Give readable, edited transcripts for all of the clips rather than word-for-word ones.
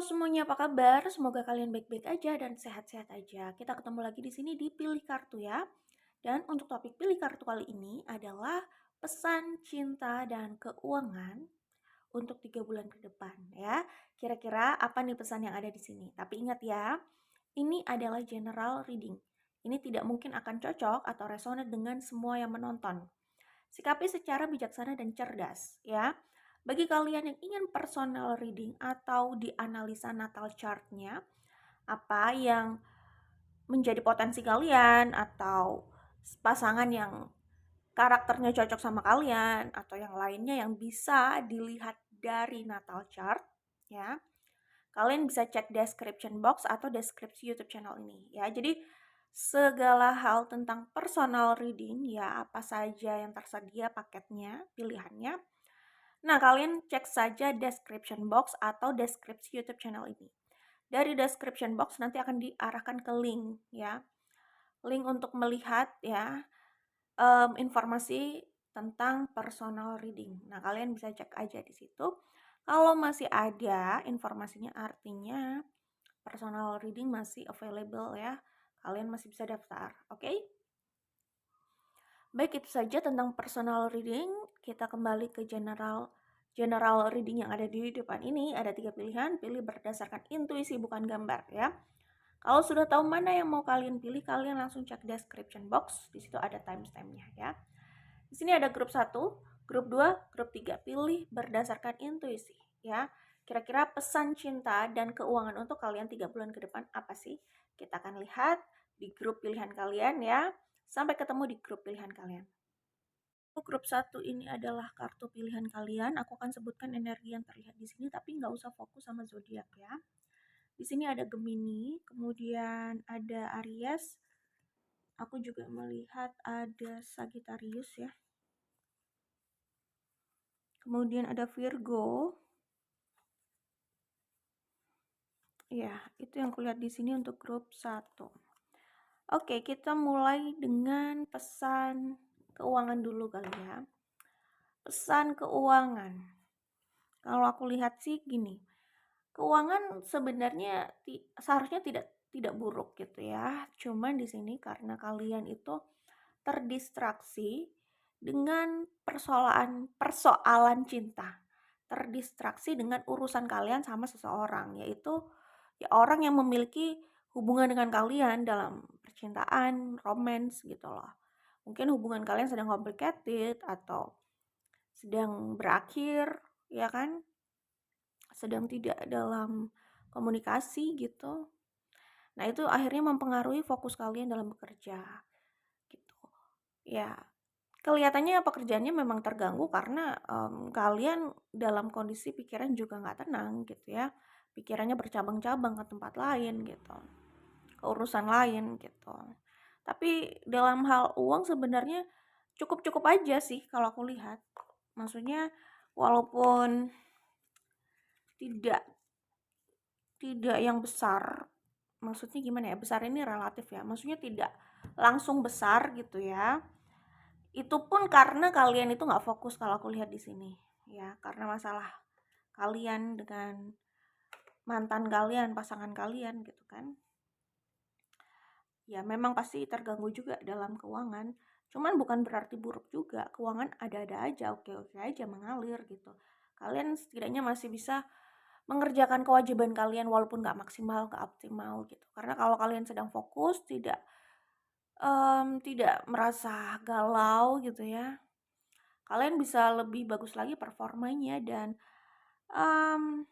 semuanya, apa kabar? Semoga kalian baik-baik aja dan sehat-sehat aja. Kita ketemu lagi di sini di Pilih Kartu ya. Dan untuk topik Pilih Kartu kali ini adalah pesan cinta dan keuangan untuk 3 bulan ke depan ya. Kira-kira apa nih pesan yang ada di sini? Tapi ingat ya, ini adalah general reading. Ini tidak mungkin akan cocok atau resonate dengan semua yang menonton. Sikapi secara bijaksana dan cerdas ya. Bagi kalian yang ingin personal reading atau dianalisa natal chart-nya, apa yang menjadi potensi kalian atau pasangan yang karakternya cocok sama kalian atau yang lainnya yang bisa dilihat dari natal chart ya. Kalian bisa cek description box atau deskripsi YouTube channel ini ya. Jadi segala hal tentang personal reading ya, apa saja yang tersedia paketnya, pilihannya. Nah, kalian cek saja description box atau deskripsi YouTube channel ini. Dari description box nanti akan diarahkan ke link ya. Link untuk melihat ya informasi tentang personal reading. Nah, kalian bisa cek aja di situ. Kalau masih ada informasinya artinya personal reading masih available ya. Kalian masih bisa daftar, oke? Baik, itu saja tentang personal reading. Kita kembali ke general reading yang ada di depan ini. Ada 3 pilihan, pilih berdasarkan intuisi bukan gambar ya. Kalau sudah tahu mana yang mau kalian pilih, kalian langsung cek description box. Di situ ada timestamp-nya ya. Di sini ada grup 1, grup 2, grup 3. Pilih berdasarkan intuisi ya. Kira-kira pesan cinta dan keuangan untuk kalian 3 bulan ke depan apa sih? Kita akan lihat di grup pilihan kalian ya. Sampai ketemu di grup pilihan kalian. Grup 1 ini adalah kartu pilihan kalian. Aku akan sebutkan energi yang terlihat di sini, tapi nggak usah fokus sama zodiak ya. Di sini ada Gemini, kemudian ada Aries. Aku juga melihat ada Sagittarius ya. Kemudian ada Virgo. Ya, itu yang kulihat di sini untuk grup 1. Oke, kita mulai dengan pesan keuangan dulu kali ya. Pesan keuangan. Kalau aku lihat sih gini. Keuangan sebenarnya seharusnya tidak buruk gitu ya. Cuman di sini karena kalian itu terdistraksi dengan persoalan cinta. Terdistraksi dengan urusan kalian sama seseorang, yaitu ya orang yang memiliki hubungan dengan kalian dalam percintaan, romance gitu loh. Mungkin hubungan kalian sedang complicated atau sedang berakhir, ya kan? Sedang tidak dalam komunikasi gitu. Nah, itu akhirnya mempengaruhi fokus kalian dalam bekerja gitu. Ya, kelihatannya pekerjaannya memang terganggu karena kalian dalam kondisi pikiran juga nggak tenang gitu ya. Pikirannya bercabang-cabang ke tempat lain gitu, ke urusan lain gitu. Tapi dalam hal uang sebenarnya cukup-cukup aja sih kalau aku lihat. Maksudnya walaupun tidak tidak yang besar, maksudnya gimana ya? Besar ini relatif ya. Maksudnya tidak langsung besar gitu ya. Itu pun karena kalian itu nggak fokus kalau aku lihat di sini ya, karena masalah kalian dengan mantan kalian, pasangan kalian gitu kan. Ya memang pasti terganggu juga dalam keuangan. Cuman bukan berarti buruk juga. Keuangan ada-ada aja, oke-oke aja mengalir gitu. Kalian setidaknya masih bisa mengerjakan kewajiban kalian walaupun nggak maksimal, nggak optimal gitu. Karena kalau kalian sedang fokus, tidak merasa galau gitu ya, kalian bisa lebih bagus lagi performanya dan um,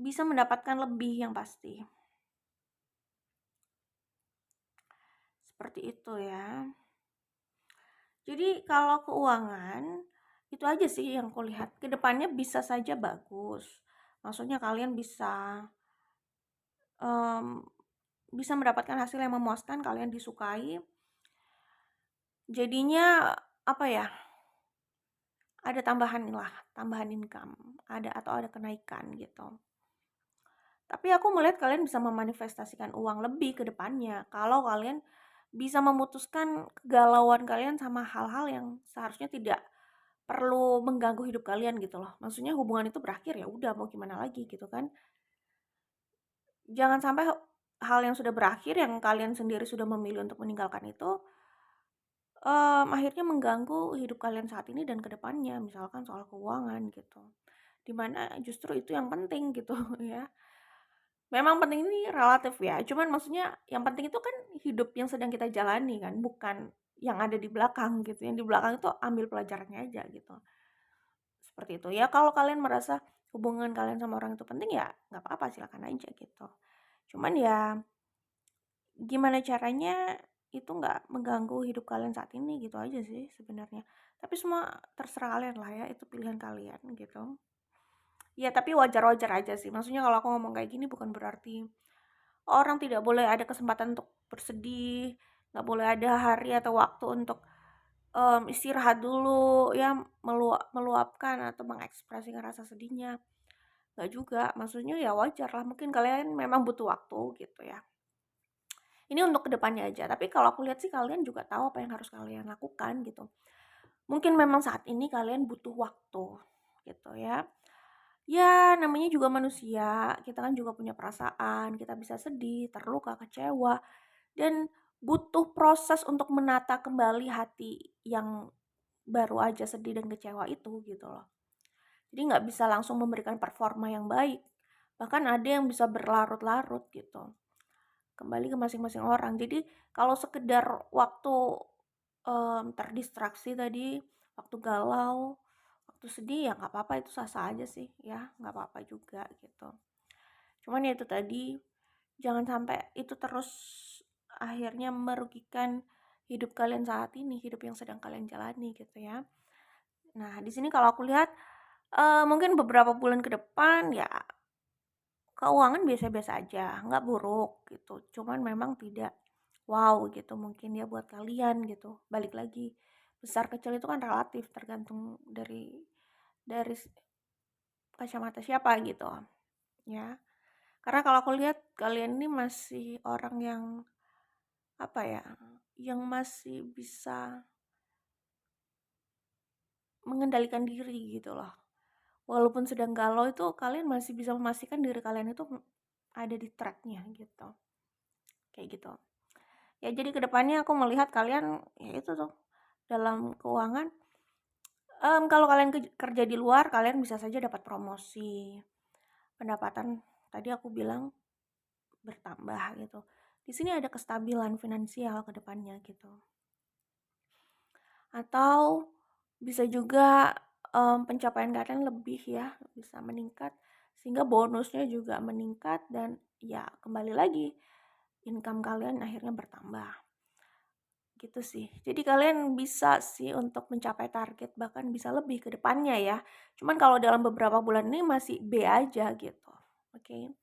bisa mendapatkan lebih yang pasti. Seperti itu ya. Jadi kalau keuangan itu aja sih yang kulihat. Kedepannya bisa saja bagus. Maksudnya kalian um, bisa mendapatkan hasil yang memuaskan, kalian disukai. Jadinya apa ya? Ada tambahan income, ada kenaikan gitu. Tapi aku melihat kalian bisa memanifestasikan uang lebih ke depannya kalau kalian bisa memutuskan kegalauan kalian sama hal-hal yang seharusnya tidak perlu mengganggu hidup kalian gitu loh. Maksudnya hubungan itu berakhir, ya udah mau gimana lagi gitu kan. Jangan sampai hal yang sudah berakhir, yang kalian sendiri sudah memilih untuk meninggalkan itu, akhirnya mengganggu hidup kalian saat ini dan kedepannya, misalkan soal keuangan gitu. Dimana justru itu yang penting gitu ya. Memang penting ini relatif ya, cuman maksudnya yang penting itu kan hidup yang sedang kita jalani kan, bukan yang ada di belakang gitu. Yang di belakang itu ambil pelajarannya aja gitu. Seperti itu. Ya kalau kalian merasa hubungan kalian sama orang itu penting, ya nggak apa-apa, silakan aja gitu. Cuman ya gimana caranya itu nggak mengganggu hidup kalian saat ini gitu aja sih sebenarnya. Tapi semua terserah kalian lah ya, itu pilihan kalian gitu. Ya tapi wajar-wajar aja sih. Maksudnya kalau aku ngomong kayak gini bukan berarti orang tidak boleh ada kesempatan untuk bersedih, nggak boleh ada hari atau waktu untuk istirahat dulu ya, meluapkan atau mengekspresikan rasa sedihnya. Nggak juga, maksudnya ya wajar lah, mungkin kalian memang butuh waktu gitu ya. Ini untuk kedepannya aja, tapi kalau aku lihat sih kalian juga tahu apa yang harus kalian lakukan gitu. Mungkin memang saat ini kalian butuh waktu gitu ya. Ya namanya juga manusia, kita kan juga punya perasaan, kita bisa sedih, terluka, kecewa, dan butuh proses untuk menata kembali hati yang baru aja sedih dan kecewa itu gitu loh. Jadi nggak bisa langsung memberikan performa yang baik, bahkan ada yang bisa berlarut-larut gitu, kembali ke masing-masing orang. Jadi kalau sekedar waktu terdistraksi tadi, waktu galau, waktu sedih, ya nggak apa-apa, itu sah-sah aja sih ya, nggak apa-apa juga gitu. Cuman ya itu tadi, jangan sampai itu terus akhirnya merugikan hidup kalian saat ini, hidup yang sedang kalian jalani gitu ya. Nah di sini kalau aku lihat mungkin beberapa bulan ke depan ya keuangan biasa-biasa aja, nggak buruk gitu. Cuman memang tidak wow gitu mungkin ya buat kalian gitu. Balik lagi, besar kecil itu kan relatif, tergantung dari kacamata siapa gitu ya. Karena kalau aku lihat kalian ini masih orang yang apa ya, yang masih bisa mengendalikan diri gitu loh. Walaupun sedang galau itu kalian masih bisa memastikan diri kalian itu ada di tracknya gitu. Kayak gitu. Ya jadi kedepannya aku melihat kalian ya itu tuh dalam keuangan, kalau kalian kerja di luar kalian bisa saja dapat promosi, pendapatan tadi aku bilang bertambah gitu. Di sini ada kestabilan finansial ke depannya gitu. Atau bisa juga pencapaian kalian lebih ya, bisa meningkat sehingga bonusnya juga meningkat dan ya kembali lagi income kalian akhirnya bertambah. Gitu sih. Jadi kalian bisa sih untuk mencapai target, bahkan bisa lebih ke depannya ya. Cuman kalau dalam beberapa bulan ini masih B aja gitu. Oke.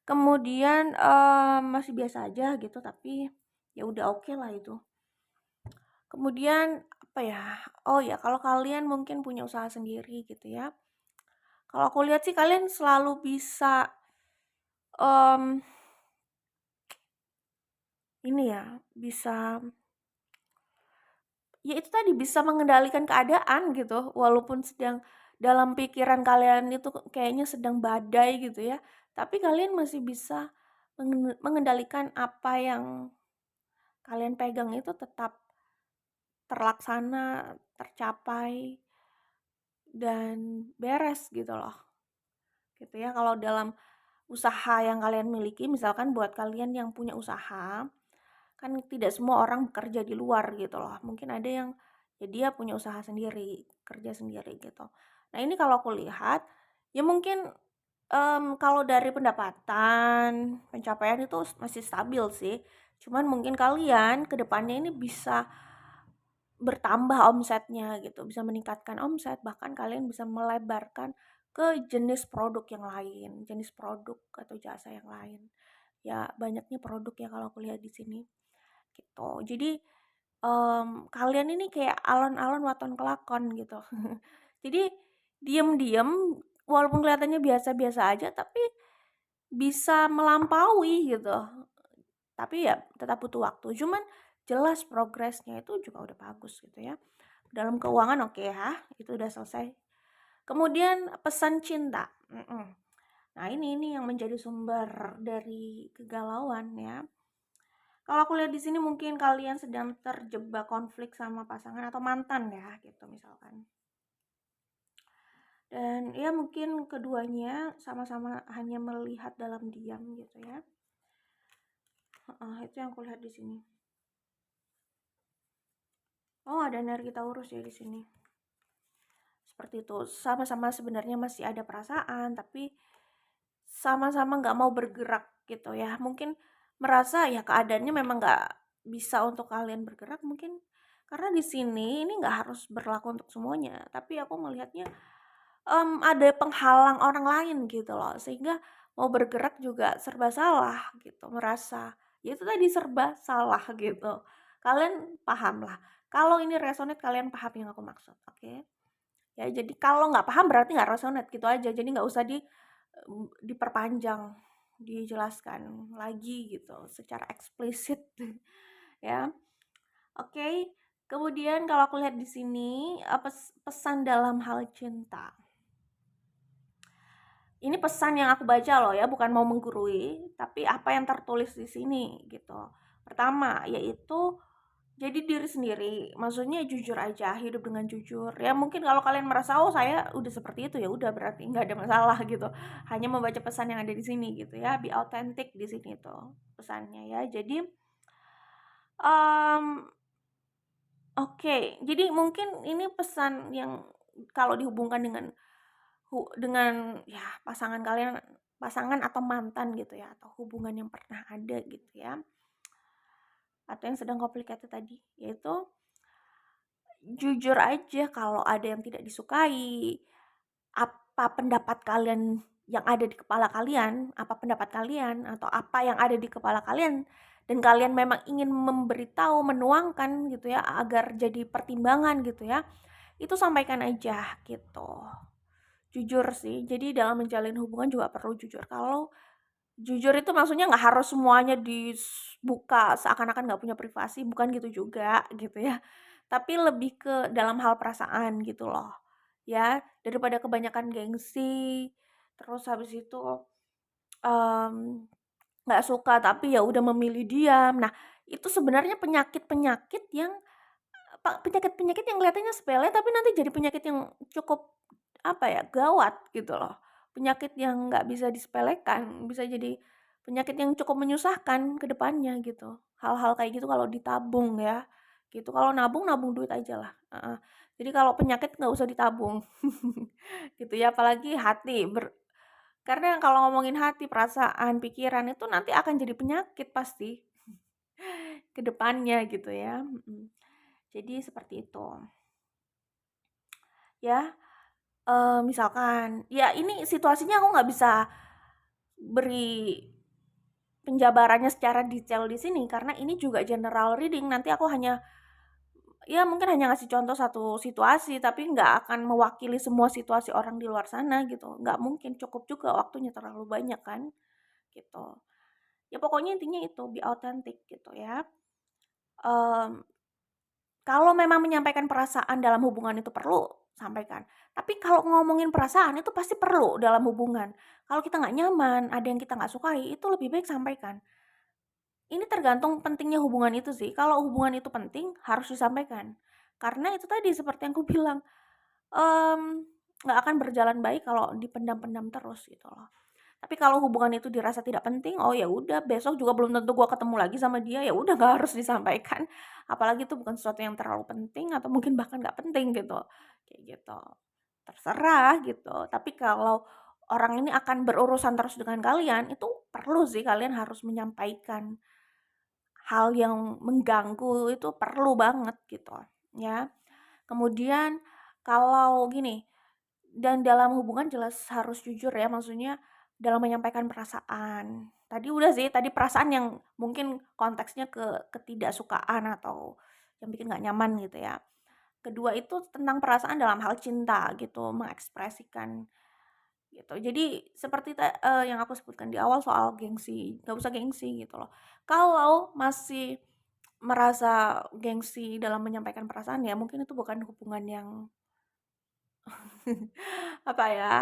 Kemudian masih biasa aja gitu, tapi ya udah oke lah itu. Kemudian apa ya? Oh ya, kalau kalian mungkin punya usaha sendiri gitu ya. Kalau aku lihat sih kalian selalu bisa em, ini ya, bisa ya itu tadi, bisa mengendalikan keadaan gitu, walaupun sedang dalam pikiran kalian itu kayaknya sedang badai gitu ya, tapi kalian masih bisa mengendalikan apa yang kalian pegang itu tetap terlaksana, tercapai, dan beres gitu loh. Gitu ya, kalau dalam usaha yang kalian miliki, misalkan buat kalian yang punya usaha, kan tidak semua orang bekerja di luar gitu loh. Mungkin ada yang ya dia punya usaha sendiri, kerja sendiri gitu. Nah ini kalau aku lihat, ya mungkin kalau dari pendapatan, pencapaian itu masih stabil sih. Cuman mungkin kalian ke depannya ini bisa bertambah omsetnya gitu, bisa meningkatkan omset, bahkan kalian bisa melebarkan ke jenis produk yang lain, jenis produk atau jasa yang lain. Ya banyaknya produk ya kalau aku lihat di sini gitu. Jadi kalian ini kayak alon-alon waton kelakon gitu. Jadi diem-diem walaupun kelihatannya biasa-biasa aja tapi bisa melampaui gitu. Tapi ya tetap butuh waktu. Cuman jelas progresnya itu juga udah bagus gitu ya. dalam keuangan oke ya, itu udah selesai. Kemudian pesan cinta. Nah, ini yang menjadi sumber dari kegalauan ya. Kalau aku lihat di sini mungkin kalian sedang terjebak konflik sama pasangan atau mantan ya gitu misalkan. Dan ya mungkin keduanya sama-sama hanya melihat dalam diam gitu ya. Itu yang aku lihat di sini. Oh, ada energi Taurus ya di sini. Seperti itu. Sama-sama sebenarnya masih ada perasaan, tapi sama-sama nggak mau bergerak gitu ya. Mungkin merasa ya keadaannya memang nggak bisa untuk kalian bergerak mungkin karena di sini ini nggak harus berlaku untuk semuanya. Tapi aku melihatnya ada penghalang orang lain gitu loh, sehingga mau bergerak juga serba salah gitu, merasa ya itu tadi serba salah gitu. Kalian paham lah. Kalau ini resonate kalian paham yang aku maksud, oke? Ya jadi kalau nggak paham berarti nggak resonate gitu aja, jadi nggak usah diperpanjang, dijelaskan lagi gitu secara eksplisit ya. Oke, kemudian kalau aku lihat di sini pesan dalam hal cinta. Ini pesan yang aku baca loh ya, bukan mau menggurui, tapi apa yang tertulis di sini gitu. Pertama, yaitu jadi diri sendiri, maksudnya jujur aja, hidup dengan jujur. Ya mungkin kalau kalian merasa oh saya udah seperti itu ya udah berarti nggak ada masalah gitu. Hanya membaca pesan yang ada di sini gitu ya, be authentic di sini tuh pesannya ya. Jadi um, oke, jadi mungkin ini pesan yang kalau dihubungkan dengan ya pasangan atau mantan gitu ya, atau hubungan yang pernah ada gitu ya, atau yang sedang complicated tadi, yaitu jujur aja kalau ada yang tidak disukai, apa pendapat kalian yang ada di kepala kalian, apa pendapat kalian atau apa yang ada di kepala kalian dan kalian memang ingin memberitahu, menuangkan gitu ya agar jadi pertimbangan gitu ya, itu sampaikan aja gitu. Jujur sih, jadi dalam menjalin hubungan juga perlu jujur. Kalau jujur itu maksudnya nggak harus semuanya dibuka seakan-akan nggak punya privasi, bukan gitu juga gitu ya. Tapi lebih ke dalam hal perasaan gitu loh. Ya, daripada kebanyakan gengsi, terus habis itu nggak suka tapi ya udah memilih diam. Nah, itu sebenarnya penyakit-penyakit yang penyakit-penyakit yang kelihatannya sepele tapi nanti jadi penyakit yang cukup apa ya, gawat gitu loh. Penyakit yang nggak bisa disepelekan, bisa jadi penyakit yang cukup menyusahkan ke depannya gitu. Hal-hal kayak gitu kalau ditabung ya, gitu. Kalau nabung, nabung duit aja lah, heeh. Jadi kalau penyakit nggak usah ditabung, gitu ya. Apalagi hati, karena kalau ngomongin hati, perasaan, pikiran itu nanti akan jadi penyakit pasti ke depannya gitu ya, Jadi seperti itu. Ya, misalkan, ya ini situasinya aku nggak bisa beri penjabarannya secara detail di sini karena ini juga general reading. Nanti aku mungkin hanya ngasih contoh satu situasi, tapi nggak akan mewakili semua situasi orang di luar sana gitu. Nggak mungkin, cukup juga waktunya terlalu banyak kan, gitu. Ya pokoknya intinya itu, be authentic gitu ya. Kalau memang menyampaikan perasaan dalam hubungan itu perlu, sampaikan. Tapi kalau ngomongin perasaan itu pasti perlu dalam hubungan. Kalau kita nggak nyaman, ada yang kita nggak sukai, itu lebih baik sampaikan. Ini tergantung pentingnya hubungan itu sih. Kalau hubungan itu penting, harus disampaikan. Karena itu tadi seperti yang aku bilang, nggak akan berjalan baik kalau dipendam-pendam terus gitu loh. Tapi kalau hubungan itu dirasa tidak penting, oh ya udah besok juga belum tentu gua ketemu lagi sama dia, ya udah nggak harus disampaikan. Apalagi itu bukan sesuatu yang terlalu penting atau mungkin bahkan nggak penting gitu, kayak gitu. Terserah gitu. Tapi kalau orang ini akan berurusan terus dengan kalian, itu perlu sih kalian harus menyampaikan hal yang mengganggu itu perlu banget gitu ya. Kemudian kalau gini, dan dalam hubungan jelas harus jujur ya, maksudnya dalam menyampaikan perasaan. Tadi udah sih, tadi perasaan yang mungkin konteksnya ke ketidaksukaan atau yang bikin nggak nyaman gitu ya. Kedua itu tentang perasaan dalam hal cinta gitu, mengekspresikan gitu. Jadi seperti yang aku sebutkan di awal soal gengsi, nggak usah gengsi gitu loh. Kalau masih merasa gengsi dalam menyampaikan perasaan, ya mungkin itu bukan hubungan yang apa ya,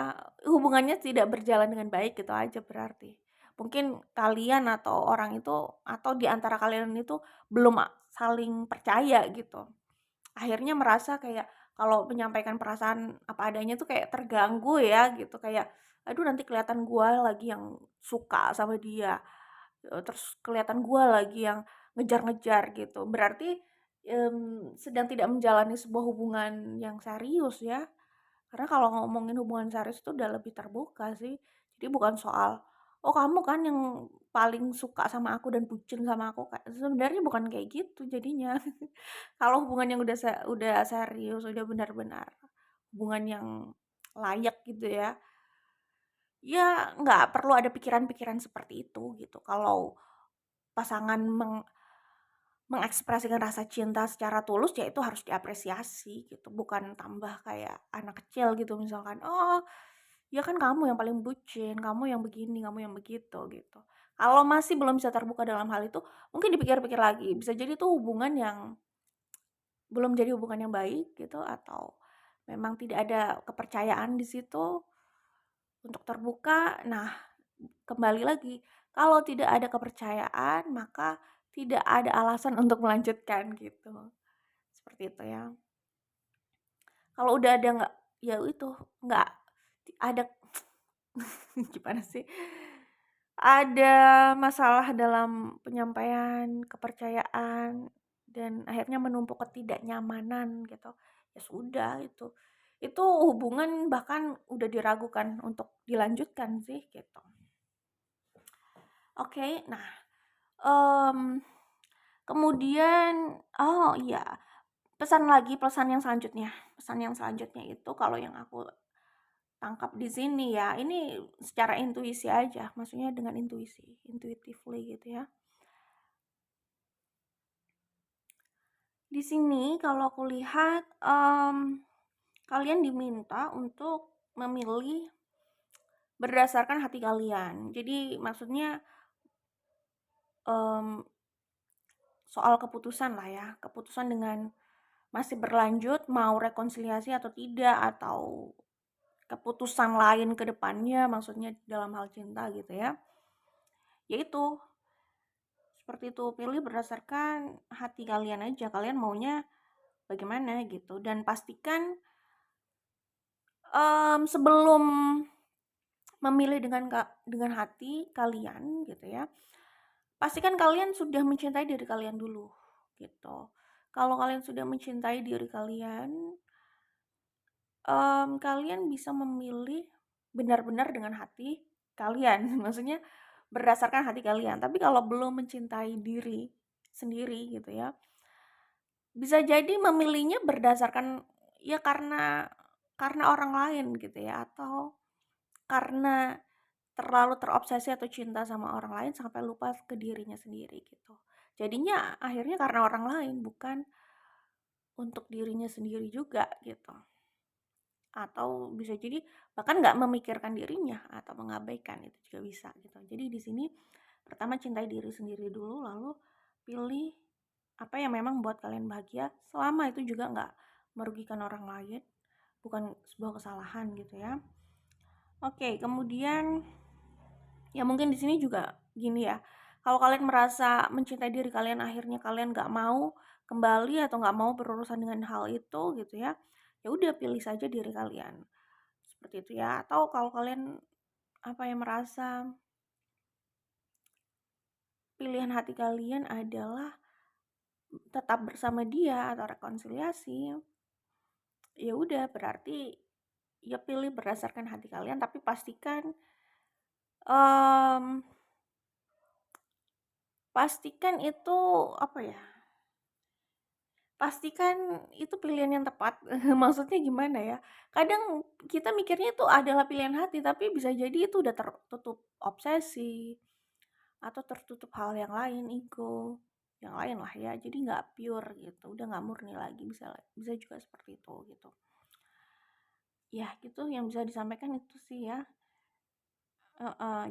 hubungannya tidak berjalan dengan baik gitu aja berarti. Mungkin kalian atau orang itu atau di antara kalian itu belum saling percaya gitu. Akhirnya merasa kayak kalau menyampaikan perasaan apa adanya tuh kayak terganggu ya gitu, kayak aduh nanti kelihatan gua lagi yang suka sama dia, terus kelihatan gua lagi yang ngejar-ngejar gitu. Berarti sedang tidak menjalani sebuah hubungan yang serius ya. Karena kalau ngomongin hubungan serius itu udah lebih terbuka sih. Jadi bukan soal, "Oh kamu kan yang paling suka sama aku dan bucin sama aku," sebenarnya bukan kayak gitu jadinya. Kalau hubungan yang udah serius, udah benar-benar hubungan yang layak gitu ya, ya nggak perlu ada pikiran-pikiran seperti itu gitu. Kalau pasangan mengekspresikan rasa cinta secara tulus, ya itu harus diapresiasi gitu, bukan tambah kayak anak kecil gitu misalkan, "Oh, ya kan kamu yang paling bucin, kamu yang begini, kamu yang begitu," gitu. Kalau masih belum bisa terbuka dalam hal itu, mungkin dipikir-pikir lagi, bisa jadi itu hubungan yang belum jadi hubungan yang baik gitu, atau memang tidak ada kepercayaan di situ untuk terbuka. Nah, kembali lagi, kalau tidak ada kepercayaan, maka tidak ada alasan untuk melanjutkan gitu. Seperti itu ya. Kalau udah ada nggak, ya itu, nggak ada gimana sih? Ada masalah dalam penyampaian kepercayaan dan akhirnya menumpuk ketidaknyamanan gitu. Ya sudah itu. Itu hubungan bahkan udah diragukan untuk dilanjutkan sih gitu. Oke, nah, mmm, kemudian oh iya, pesan yang selanjutnya itu kalau yang aku tangkap di sini ya, ini secara intuisi aja, maksudnya dengan intuisi, intuitively gitu ya. Di sini kalau aku lihat, kalian diminta untuk memilih berdasarkan hati kalian. Jadi maksudnya, mmm, soal keputusan lah ya, keputusan dengan masih berlanjut, mau rekonsiliasi atau tidak, atau keputusan lain ke depannya, maksudnya dalam hal cinta gitu ya. Yaitu seperti itu, pilih berdasarkan hati kalian aja, kalian maunya bagaimana gitu. Dan pastikan sebelum memilih dengan hati kalian gitu ya, pastikan kalian sudah mencintai diri kalian dulu gitu. Kalau kalian sudah mencintai diri kalian, kalian bisa memilih benar-benar dengan hati kalian, maksudnya berdasarkan hati kalian. Tapi kalau belum mencintai diri sendiri gitu ya, bisa jadi memilihnya berdasarkan ya karena orang lain gitu ya, atau karena terlalu terobsesi atau cinta sama orang lain sampai lupa ke dirinya sendiri gitu. Jadinya akhirnya karena orang lain, bukan untuk dirinya sendiri juga gitu. Atau bisa jadi bahkan nggak memikirkan dirinya atau mengabaikan, itu juga bisa gitu. Jadi di sini pertama cintai diri sendiri dulu, lalu pilih apa yang memang buat kalian bahagia, selama itu juga nggak merugikan orang lain, bukan sebuah kesalahan gitu ya. Oke, kemudian ya mungkin di sini juga gini ya, kalau kalian merasa mencintai diri kalian, akhirnya kalian nggak mau kembali atau nggak mau berurusan dengan hal itu gitu ya, ya udah pilih saja diri kalian, seperti itu ya. Atau kalau kalian apa yang merasa pilihan hati kalian adalah tetap bersama dia atau rekonsiliasi, ya udah berarti ya pilih berdasarkan hati kalian, tapi pastikan um, pastikan itu apa ya, pastikan itu pilihan yang tepat. Maksudnya gimana ya, kadang kita mikirnya itu adalah pilihan hati, tapi bisa jadi itu udah tertutup obsesi atau tertutup hal yang lain, ego yang lain lah ya, jadi nggak pure gitu, udah nggak murni lagi, bisa bisa juga seperti itu gitu ya. Gitu yang bisa disampaikan itu sih ya.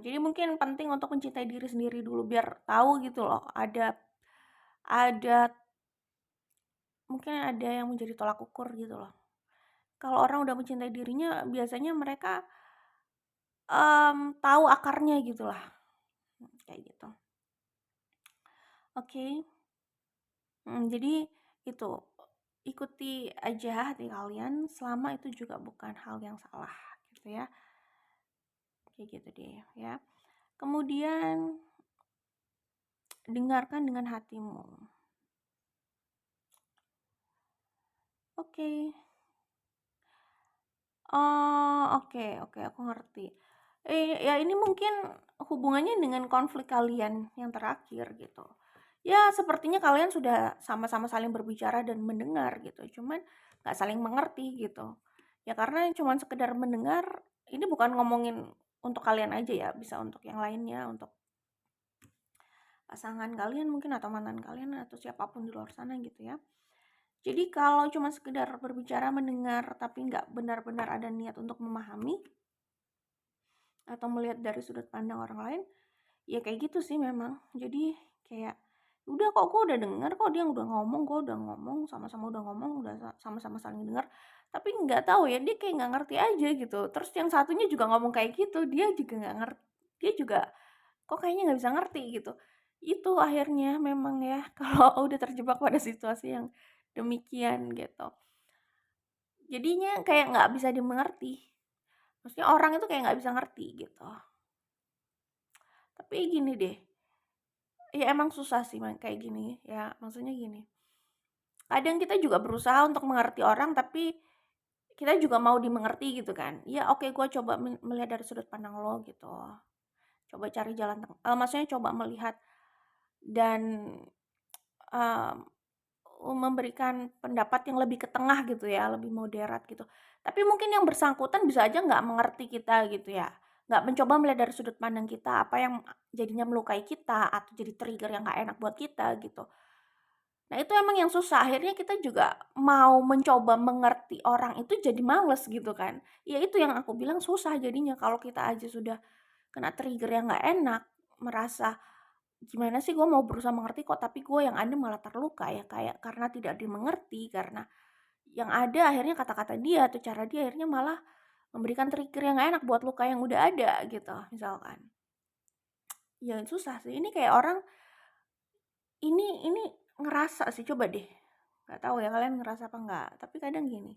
Jadi mungkin penting untuk mencintai diri sendiri dulu biar tahu gitu loh, ada mungkin ada yang menjadi tolak ukur gitu loh. Kalau orang udah mencintai dirinya, biasanya mereka tahu akarnya gitu lah, kayak gitu. Oke. Jadi itu, ikuti aja hati kalian selama itu juga bukan hal yang salah gitu ya. Kayak gitu deh ya. Kemudian dengarkan dengan hatimu. Oke. Oh, oke, aku ngerti. Ya ini mungkin hubungannya dengan konflik kalian yang terakhir gitu. Ya sepertinya kalian sudah sama-sama saling berbicara dan mendengar gitu, cuman nggak saling mengerti gitu. Ya karena cuman sekedar mendengar, ini bukan ngomongin untuk kalian aja ya, bisa untuk yang lainnya, untuk pasangan kalian mungkin atau mantan kalian atau siapapun di luar sana gitu ya. Jadi kalau cuma sekedar berbicara, mendengar, tapi nggak benar-benar ada niat untuk memahami atau melihat dari sudut pandang orang lain, ya kayak gitu sih memang. Jadi kayak udah kok gue udah denger kok dia udah ngomong, gue udah ngomong, sama-sama udah ngomong, udah sama-sama saling dengar, tapi nggak tahu ya dia kayak nggak ngerti aja gitu. Terus yang satunya juga ngomong kayak gitu, dia juga nggak ngerti, dia juga kok kayaknya nggak bisa ngerti gitu. Itu akhirnya memang ya kalau udah terjebak pada situasi yang demikian gitu. Jadinya kayak nggak bisa dimengerti. Maksudnya orang itu kayak nggak bisa ngerti gitu. Tapi gini deh, ya emang susah sih kayak gini ya. Maksudnya gini, kadang kita juga berusaha untuk mengerti orang, tapi kita juga mau dimengerti gitu kan. Ya oke, gue coba melihat dari sudut pandang lo gitu. Coba cari jalan tengah. Maksudnya coba melihat dan um, memberikan pendapat yang lebih ke tengah gitu ya, lebih moderat gitu. Tapi mungkin yang bersangkutan bisa aja nggak mengerti kita gitu ya, nggak mencoba melihat dari sudut pandang kita, apa yang jadinya melukai kita atau jadi trigger yang nggak enak buat kita gitu. Nah itu emang yang susah, akhirnya kita juga mau mencoba mengerti orang itu jadi males gitu kan. Ya itu yang aku bilang susah jadinya kalau kita aja sudah kena trigger yang nggak enak, merasa gimana sih gue mau berusaha mengerti kok tapi gue yang ada malah terluka ya, kayak karena tidak dimengerti, karena yang ada akhirnya kata-kata dia atau cara dia akhirnya malah memberikan trigger yang gak enak buat luka yang udah ada gitu misalkan. Ya susah sih, ini kayak orang ini ngerasa sih, coba deh, nggak tahu ya kalian ngerasa apa enggak, tapi kadang gini,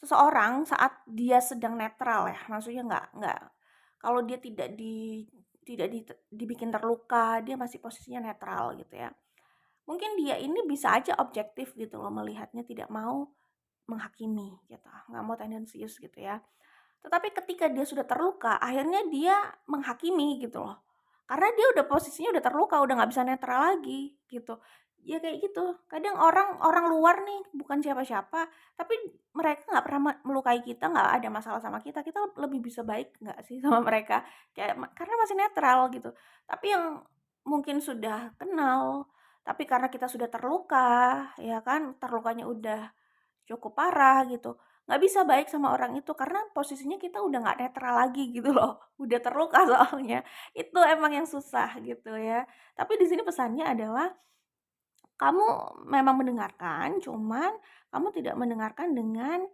seseorang saat dia sedang netral ya, maksudnya nggak kalau dia tidak dibikin terluka, dia masih posisinya netral gitu ya. Mungkin dia ini bisa aja objektif gitu loh melihatnya, tidak mau menghakimi gitu, nggak mau tendensius gitu ya. Tetapi ketika dia sudah terluka, akhirnya dia menghakimi gitu loh. Karena dia udah posisinya udah terluka, udah nggak bisa netral lagi gitu. Ya kayak gitu. Kadang orang luar nih bukan siapa-siapa, tapi mereka nggak pernah melukai kita, nggak ada masalah sama kita. Kita lebih bisa baik nggak sih sama mereka? Kayak karena masih netral gitu. Tapi yang mungkin sudah kenal, tapi karena kita sudah terluka, ya kan, terlukanya udah cukup parah gitu, nggak bisa baik sama orang itu karena posisinya kita udah nggak netral lagi gitu loh, udah terluka soalnya. Itu emang yang susah gitu ya. Tapi di sini pesannya adalah kamu memang mendengarkan, cuman kamu tidak mendengarkan dengan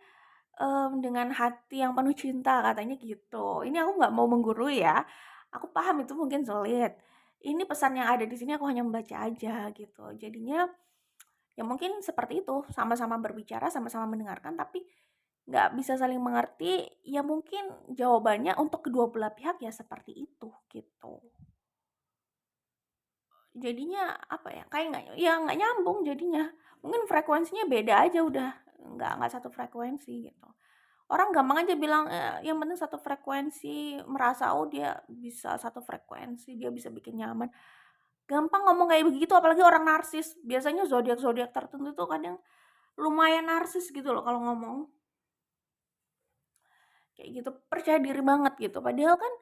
hati yang penuh cinta katanya gitu. Ini aku nggak mau menggurui ya, aku paham itu mungkin sulit. Ini pesan yang ada di sini aku hanya membaca aja gitu. Jadinya ya mungkin seperti itu, sama-sama berbicara, sama-sama mendengarkan, tapi nggak bisa saling mengerti, ya mungkin jawabannya untuk kedua belah pihak ya seperti itu, gitu. Jadinya apa ya, kayak nggak nyambung jadinya. Mungkin frekuensinya beda aja udah, nggak satu frekuensi gitu. Orang gampang aja bilang, yang penting satu frekuensi, merasa, oh dia bisa satu frekuensi, dia bisa bikin nyaman. Gampang ngomong kayak begitu, apalagi orang narsis. Biasanya zodiak-zodiak tertentu tuh kadang lumayan narsis gitu loh kalau ngomong. Kayak gitu, percaya diri banget gitu. Padahal kan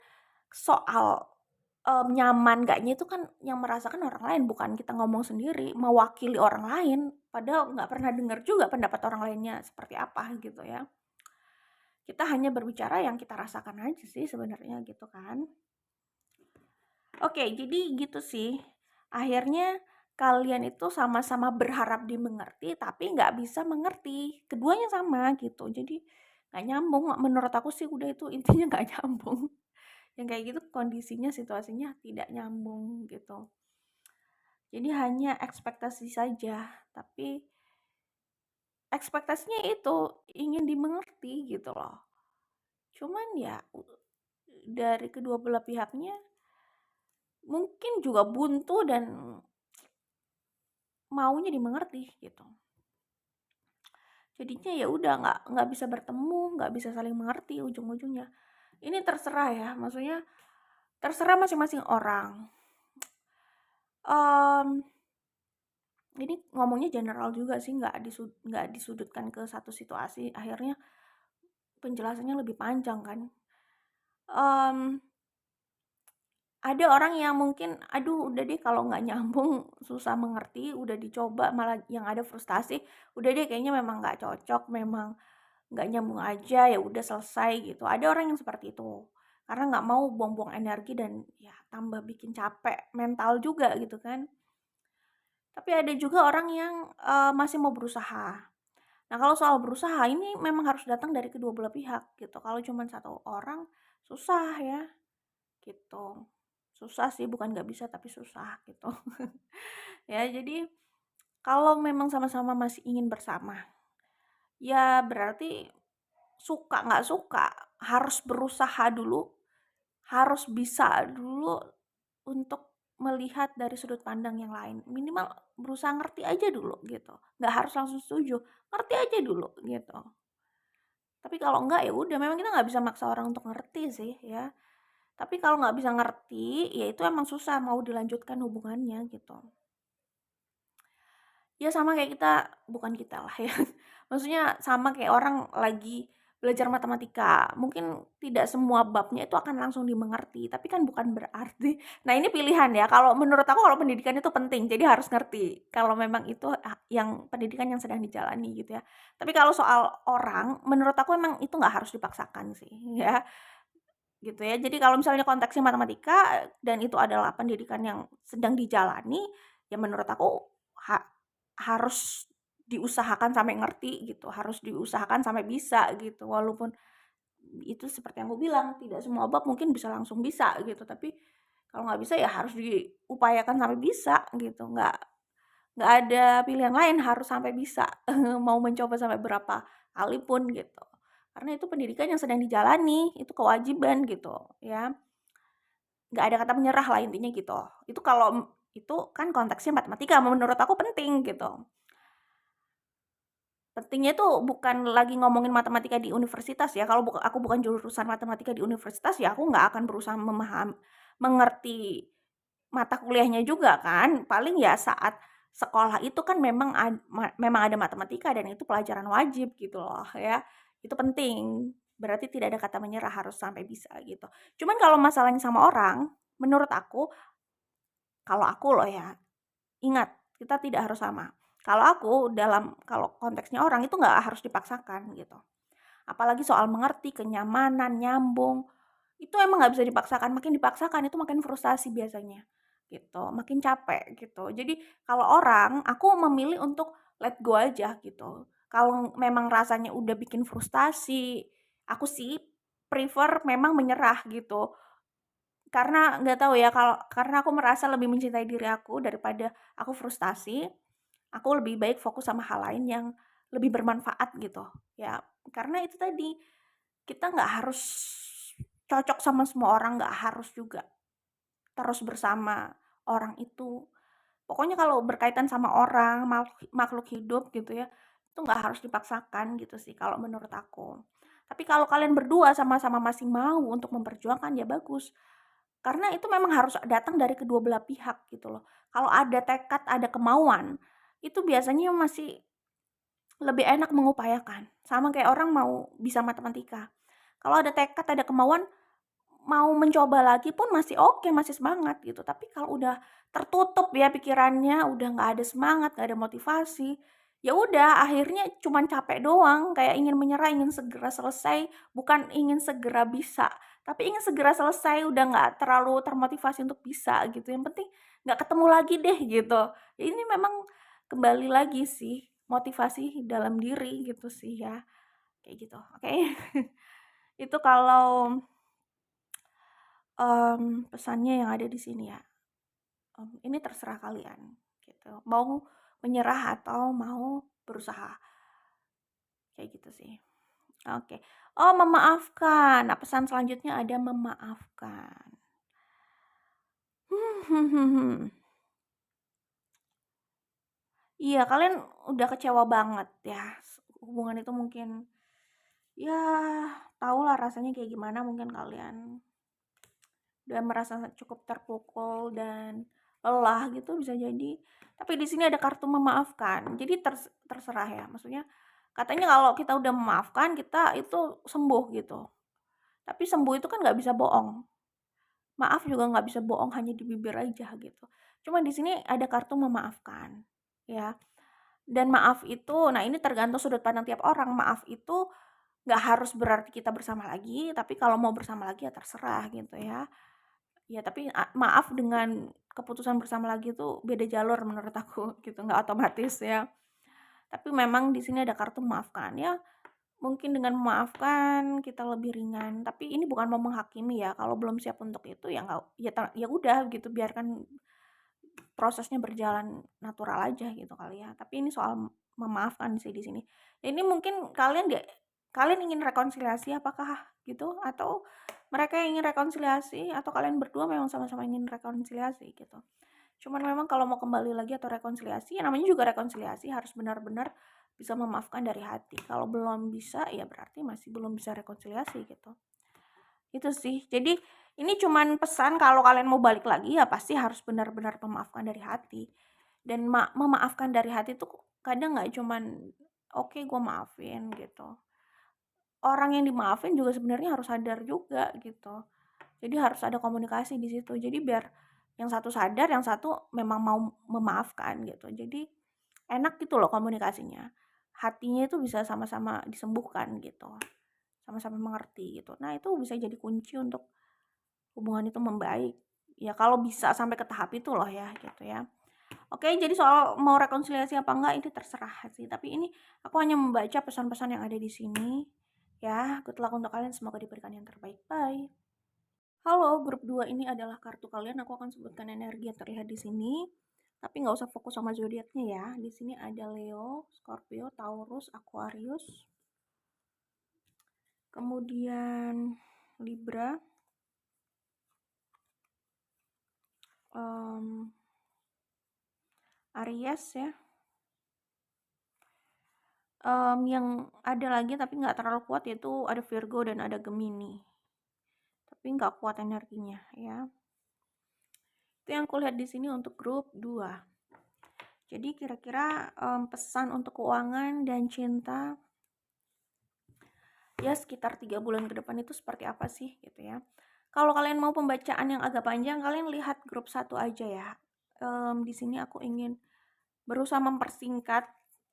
soal nyaman gaknya itu kan yang merasakan orang lain, bukan kita ngomong sendiri, mewakili orang lain. Padahal nggak pernah dengar juga pendapat orang lainnya seperti apa gitu ya. Kita hanya berbicara yang kita rasakan aja sih sebenarnya gitu kan. Oke, jadi gitu sih. Akhirnya kalian itu sama-sama berharap dimengerti tapi nggak bisa mengerti. Keduanya sama gitu. Jadi nggak nyambung. Menurut aku sih udah itu intinya nggak nyambung. Yang kayak gitu kondisinya, situasinya tidak nyambung gitu. Jadi hanya ekspektasi saja, tapi ekspektasinya itu ingin dimengerti gitu loh. Cuman ya dari kedua belah pihaknya mungkin juga buntu dan maunya dimengerti gitu. Jadinya ya udah nggak bisa bertemu, nggak bisa saling mengerti ujung-ujungnya. Ini terserah ya, maksudnya terserah masing-masing orang. Ini ngomongnya general juga sih, nggak disudutkan ke satu situasi. Akhirnya penjelasannya lebih panjang kan. Ada orang yang mungkin, aduh udah deh kalau nggak nyambung, susah mengerti, udah dicoba malah yang ada frustasi, udah deh kayaknya memang nggak cocok, memang nggak nyambung aja, ya udah selesai gitu. Ada orang yang seperti itu, karena nggak mau buang-buang energi dan ya tambah bikin capek mental juga gitu kan. Tapi ada juga orang yang masih mau berusaha. Nah kalau soal berusaha ini memang harus datang dari kedua belah pihak gitu. Kalau cuma satu orang susah ya gitu. Susah sih, bukan nggak bisa tapi susah gitu. Ya jadi kalau memang sama-sama masih ingin bersama, ya berarti suka nggak suka harus berusaha dulu, harus bisa dulu untuk melihat dari sudut pandang yang lain. Minimal berusaha ngerti aja dulu gitu. Nggak harus langsung setuju, ngerti aja dulu gitu. Tapi kalau enggak ya udah, memang kita nggak bisa maksa orang untuk ngerti sih ya. Tapi kalau nggak bisa ngerti, ya itu emang susah mau dilanjutkan hubungannya gitu. Ya sama kayak kita, bukan kita lah ya. Maksudnya sama kayak orang lagi belajar matematika. Mungkin tidak semua babnya itu akan langsung dimengerti, tapi kan bukan berarti. Nah, ini pilihan ya. Kalau menurut aku kalau pendidikan itu penting, jadi harus ngerti. Kalau memang itu yang pendidikan yang sedang dijalani gitu ya. Tapi kalau soal orang, menurut aku memang itu nggak harus dipaksakan sih ya. Gitu ya. Jadi kalau misalnya konteksnya matematika dan itu adalah pendidikan yang sedang dijalani, ya menurut aku harus diusahakan sampai ngerti gitu, harus diusahakan sampai bisa gitu. Walaupun itu seperti yang aku bilang, tidak semua bab mungkin bisa langsung bisa gitu, tapi kalau nggak bisa ya harus diupayakan sampai bisa gitu. Nggak ada pilihan lain, harus sampai bisa. Mau mencoba sampai berapa kali pun gitu. Karena itu pendidikan yang sedang dijalani, itu kewajiban gitu ya. Nggak ada kata menyerah lah intinya gitu. Itu kalau itu kan konteksnya matematika, menurut aku penting gitu. Pentingnya tuh bukan lagi ngomongin matematika di universitas ya, kalau aku bukan jurusan matematika di universitas, ya aku nggak akan berusaha mengerti mata kuliahnya juga kan. Paling ya saat sekolah itu kan memang ada matematika dan itu pelajaran wajib gitu loh ya. Itu penting, berarti tidak ada kata menyerah, harus sampai bisa gitu. Cuman kalau masalahnya sama orang, menurut aku, kalau aku loh ya, ingat kita tidak harus sama. Kalau aku kalau konteksnya orang itu nggak harus dipaksakan gitu. Apalagi soal mengerti, kenyamanan, nyambung, itu emang nggak bisa dipaksakan. Makin dipaksakan itu makin frustasi biasanya gitu, makin capek gitu. Jadi kalau orang, aku memilih untuk let go aja gitu. Kalau memang rasanya udah bikin frustasi, aku sih prefer memang menyerah gitu. Karena nggak tahu ya, karena aku merasa lebih mencintai diri aku daripada aku frustasi, aku lebih baik fokus sama hal lain yang lebih bermanfaat gitu, ya. Karena itu tadi, kita nggak harus cocok sama semua orang, nggak harus juga terus bersama orang itu. Pokoknya kalau berkaitan sama orang, makhluk hidup gitu ya, itu nggak harus dipaksakan gitu sih kalau menurut aku. Tapi kalau kalian berdua sama-sama masih mau untuk memperjuangkan, ya bagus. Karena itu memang harus datang dari kedua belah pihak gitu loh. Kalau ada tekad, ada kemauan, itu biasanya masih lebih enak mengupayakan. Sama kayak orang mau bisa matematika. Kalau ada tekad, ada kemauan, mau mencoba lagi pun masih oke, masih semangat gitu. Tapi kalau udah tertutup ya pikirannya, udah nggak ada semangat, nggak ada motivasi, ya udah akhirnya cuman capek doang, kayak ingin menyerah, ingin segera selesai, bukan ingin segera bisa, tapi ingin segera selesai, udah nggak terlalu termotivasi untuk bisa gitu. Yang penting nggak ketemu lagi deh gitu. Ini memang kembali lagi sih motivasi dalam diri gitu sih ya, kayak gitu. Oke. Itu kalau, pesannya yang ada di sini ya. Ini terserah kalian gitu, mau menyerah atau mau berusaha, kayak gitu sih. Oke. Oh, memaafkan. Nah, pesan selanjutnya ada memaafkan. Iya, kalian udah kecewa banget ya, hubungan itu mungkin, ya tahulah rasanya kayak gimana, mungkin kalian udah merasa cukup terpukul dan lelah gitu bisa jadi. Tapi di sini ada kartu memaafkan. Jadi terserah ya. Maksudnya katanya kalau kita udah memaafkan kita itu sembuh gitu. Tapi sembuh itu kan nggak bisa bohong. Maaf juga nggak bisa bohong hanya di bibir aja gitu. Cuma di sini ada kartu memaafkan, ya. Dan maaf itu, nah ini tergantung sudut pandang tiap orang. Maaf itu nggak harus berarti kita bersama lagi, tapi kalau mau bersama lagi ya terserah gitu ya. Ya tapi maaf dengan keputusan bersama lagi itu beda jalur menurut aku gitu, nggak otomatis ya. Tapi memang di sini ada kartu memaafkan ya, mungkin dengan memaafkan kita lebih ringan, tapi ini bukan mau menghakimi ya, kalau belum siap untuk itu ya nggak, ya udah gitu, biarkan prosesnya berjalan natural aja gitu kali ya. Tapi ini soal memaafkan sih di sini. Ini mungkin kalian ingin rekonsiliasi apakah gitu, atau mereka yang ingin rekonsiliasi, atau kalian berdua memang sama-sama ingin rekonsiliasi gitu. Cuman memang kalau mau kembali lagi atau rekonsiliasi, ya namanya juga rekonsiliasi harus benar-benar bisa memaafkan dari hati. Kalau belum bisa ya berarti masih belum bisa rekonsiliasi gitu. Itu sih. Jadi ini cuman pesan kalau kalian mau balik lagi ya pasti harus benar-benar memaafkan dari hati. Dan memaafkan dari hati tuh kadang nggak cuman oke gue maafin gitu. Orang yang dimaafin juga sebenarnya harus sadar juga gitu. Jadi harus ada komunikasi di situ. Jadi biar yang satu sadar, yang satu memang mau memaafkan gitu. Jadi enak gitu loh komunikasinya. Hatinya itu bisa sama-sama disembuhkan gitu. Sama-sama mengerti gitu. Nah, itu bisa jadi kunci untuk hubungan itu membaik. Ya kalau bisa sampai ke tahap itu loh ya gitu ya. Oke, jadi soal mau rekonsiliasi apa enggak ini terserah sih. Tapi ini aku hanya membaca pesan-pesan yang ada di sini. Ya, good luck untuk kalian, semoga diberikan yang terbaik. Bye. Halo, grup 2 ini adalah kartu kalian. Aku akan sebutkan energi yang terlihat di sini. Tapi nggak usah fokus sama zodiaknya ya. Di sini ada Leo, Scorpio, Taurus, Aquarius, kemudian Libra, Aries ya. Yang ada lagi tapi nggak terlalu kuat yaitu ada Virgo dan ada Gemini. Tapi nggak kuat energinya ya. Itu yang kulihat di sini untuk grup 2. Jadi kira-kira pesan untuk keuangan dan cinta ya sekitar 3 bulan ke depan itu seperti apa sih gitu ya. Kalau kalian mau pembacaan yang agak panjang, kalian lihat grup 1 aja ya. Di sini aku ingin berusaha mempersingkat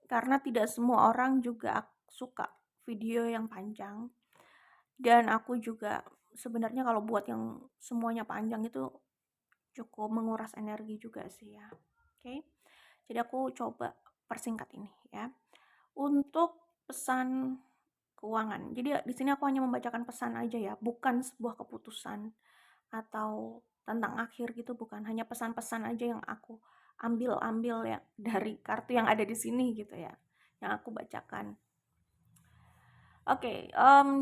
karena tidak semua orang juga suka video yang panjang. Dan aku juga sebenarnya kalau buat yang semuanya panjang itu cukup menguras energi juga sih ya. Oke. Jadi aku coba persingkat ini ya. Untuk pesan keuangan. Jadi di sini aku hanya membacakan pesan aja ya, bukan sebuah keputusan atau tentang akhir gitu, bukan. Hanya pesan-pesan aja yang aku ambil ya dari kartu yang ada di sini gitu ya, yang aku bacakan. Oke,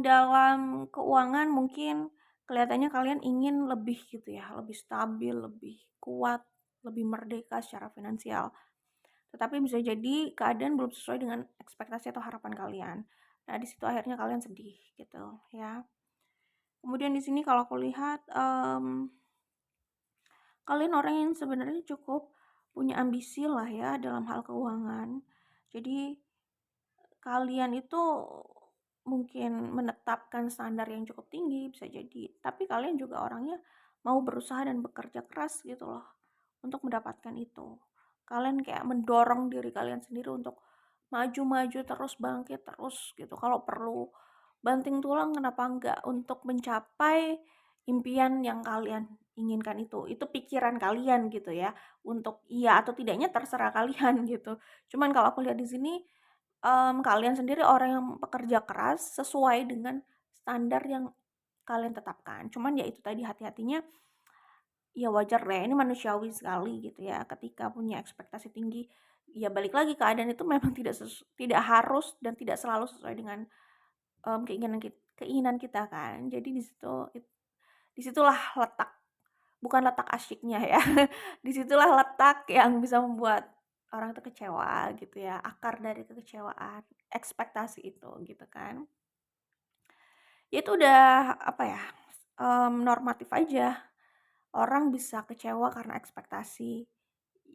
dalam keuangan mungkin kelihatannya kalian ingin lebih gitu ya, lebih stabil, lebih kuat, lebih merdeka secara finansial. Tetapi bisa jadi keadaan belum sesuai dengan ekspektasi atau harapan kalian. Nah, di situ akhirnya kalian sedih gitu ya. Kemudian di sini kalau aku lihat kalian orang yang sebenarnya cukup punya ambisi lah ya dalam hal keuangan. Jadi kalian itu mungkin menetapkan standar yang cukup tinggi bisa jadi, tapi kalian juga orangnya mau berusaha dan bekerja keras gitu loh untuk mendapatkan itu. Kalian kayak mendorong diri kalian sendiri untuk maju-maju terus, bangkit terus gitu. Kalau perlu banting tulang kenapa enggak, untuk mencapai impian yang kalian inginkan itu pikiran kalian gitu ya, untuk iya atau tidaknya terserah kalian gitu. Cuman kalau aku lihat di sini, kalian sendiri orang yang pekerja keras sesuai dengan standar yang kalian tetapkan. Cuman ya itu tadi, hati-hatinya ya wajar lah ya, ini manusiawi sekali gitu ya, ketika punya ekspektasi tinggi, ya balik lagi keadaan itu memang tidak harus dan tidak selalu sesuai dengan, keinginan kita kan. Jadi disitulah letak, bukan letak asyiknya ya, disitulah letak yang bisa membuat orang itu kecewa gitu ya, akar dari kekecewaan, ekspektasi itu gitu kan. Ya itu udah apa ya, normatif aja, orang bisa kecewa karena ekspektasi.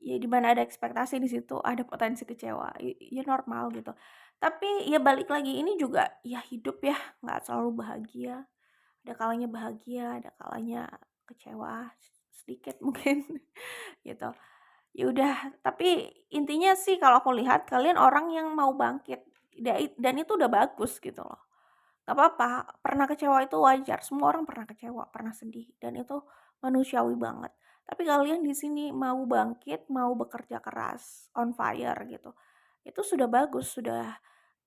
Ya di mana ada ekspektasi di situ ada potensi kecewa, ya normal gitu. Tapi ya balik lagi, ini juga ya hidup ya, nggak selalu bahagia. Ada kalanya bahagia, ada kalanya kecewa sedikit mungkin gitu. Ya udah, tapi intinya sih kalau aku lihat kalian orang yang mau bangkit, dan itu udah bagus gitu loh. Gak apa-apa, pernah kecewa itu wajar, semua orang pernah kecewa, pernah sedih, dan itu manusiawi banget. Tapi kalian di sini mau bangkit, mau bekerja keras, on fire gitu. Itu sudah bagus, sudah,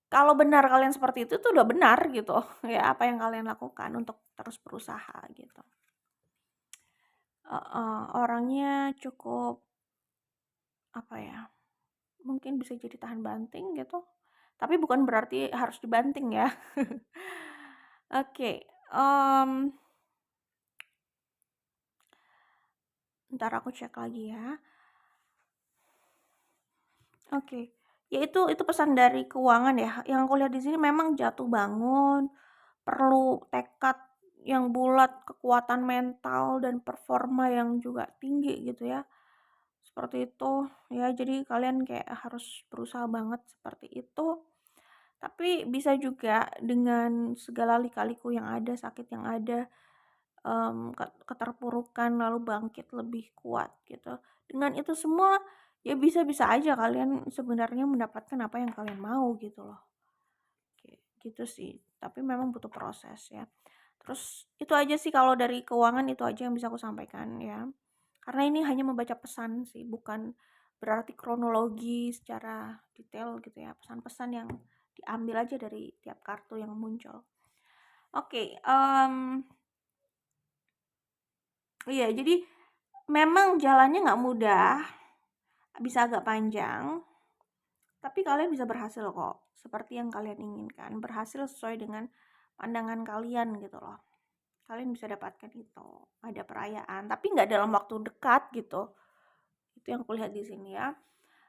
kalau benar kalian seperti itu udah benar gitu. Ya apa yang kalian lakukan untuk terus berusaha gitu. Orangnya cukup apa ya? Mungkin bisa jadi tahan banting gitu. Tapi bukan berarti harus dibanting ya. Oke, ntar aku cek lagi ya. Oke, ya itu pesan dari keuangan ya. Yang aku lihat di sini memang jatuh bangun, perlu tekad yang bulat, kekuatan mental dan performa yang juga tinggi gitu ya. Seperti itu ya. Jadi kalian kayak harus berusaha banget seperti itu. Tapi bisa juga dengan segala lika-liku yang ada, sakit yang ada, keterpurukan lalu bangkit lebih kuat gitu. Dengan itu semua ya bisa-bisa aja kalian sebenarnya mendapatkan apa yang kalian mau gitu loh. Gitu sih. Tapi memang butuh proses ya. Terus itu aja sih kalau dari keuangan, itu aja yang bisa aku sampaikan ya. Karena ini hanya membaca pesan sih, bukan berarti kronologi secara detail gitu ya. Pesan-pesan yang diambil aja dari tiap kartu yang muncul. Oke, iya, jadi memang jalannya nggak mudah, bisa agak panjang, tapi kalian bisa berhasil kok, seperti yang kalian inginkan, berhasil sesuai dengan pandangan kalian gitu loh. Kalian bisa dapatkan itu, ada perayaan, tapi nggak dalam waktu dekat gitu. Itu yang aku lihat di sini ya.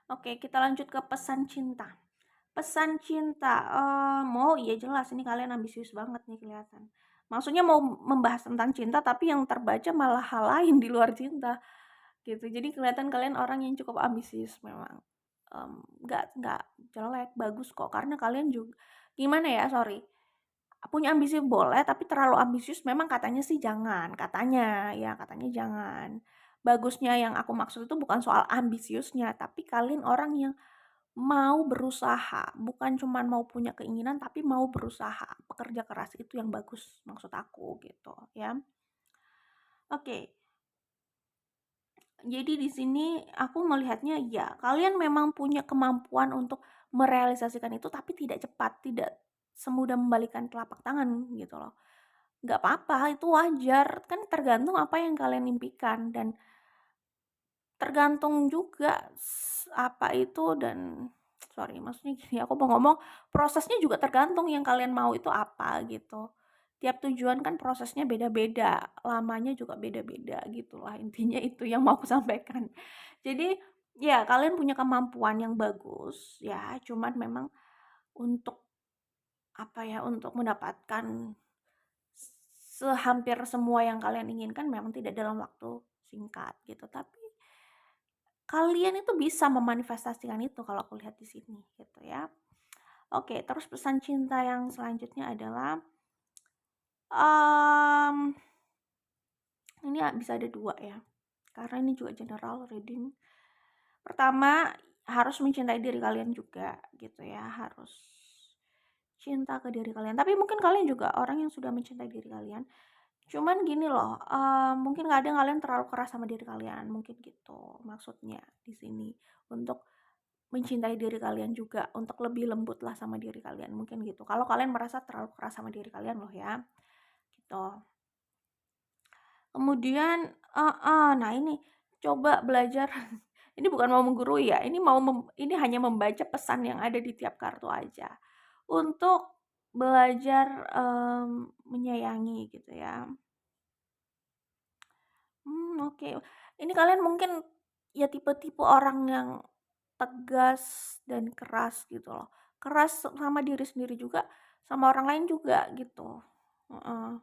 Oke, kita lanjut ke pesan cinta. Pesan cinta, mau iya jelas ini kalian ambisius banget nih kelihatan. Maksudnya mau membahas tentang cinta tapi yang terbaca malah hal lain di luar cinta gitu. Jadi kelihatan kalian orang yang cukup ambisius memang. Nggak jelek, bagus kok, karena kalian juga gimana ya, sorry, punya ambisi boleh tapi terlalu ambisius memang katanya sih jangan, katanya jangan. Bagusnya yang aku maksud itu bukan soal ambisiusnya, tapi kalian orang yang mau berusaha, bukan cuman mau punya keinginan tapi mau berusaha, pekerja keras, itu yang bagus maksud aku gitu ya. Oke. Jadi di sini aku melihatnya ya, kalian memang punya kemampuan untuk merealisasikan itu tapi tidak cepat, tidak semudah membalikan telapak tangan gitu loh. Nggak apa-apa, itu wajar, kan tergantung apa yang kalian impikan dan tergantung juga apa itu, dan sorry maksudnya gini, aku mau ngomong prosesnya juga tergantung yang kalian mau itu apa gitu. Tiap tujuan kan prosesnya beda-beda, lamanya juga beda-beda gitulah, intinya itu yang mau aku sampaikan. Jadi ya kalian punya kemampuan yang bagus ya, cuman memang untuk apa ya, untuk mendapatkan sehampir semua yang kalian inginkan memang tidak dalam waktu singkat gitu. Tapi kalian itu bisa memanifestasikan itu kalau aku lihat di sini gitu ya. Oke, terus pesan cinta yang selanjutnya adalah ini bisa ada 2 ya. Karena ini juga general reading. Pertama, harus mencintai diri kalian juga gitu ya, harus cinta ke diri kalian. Tapi mungkin kalian juga orang yang sudah mencintai diri kalian. Cuman gini loh, mungkin kadang kalian terlalu keras sama diri kalian, mungkin gitu maksudnya di sini. Untuk mencintai diri kalian juga, untuk lebih lembut lah sama diri kalian, mungkin gitu. Kalau kalian merasa terlalu keras sama diri kalian loh ya, gitu. Kemudian nah ini coba belajar ini bukan mau menggurui ya, ini hanya membaca pesan yang ada di tiap kartu aja. Untuk belajar, menyayangi gitu ya. Oke. Ini kalian mungkin ya tipe-tipe orang yang tegas dan keras gitu loh. Keras sama diri sendiri juga, sama orang lain juga gitu. Heeh.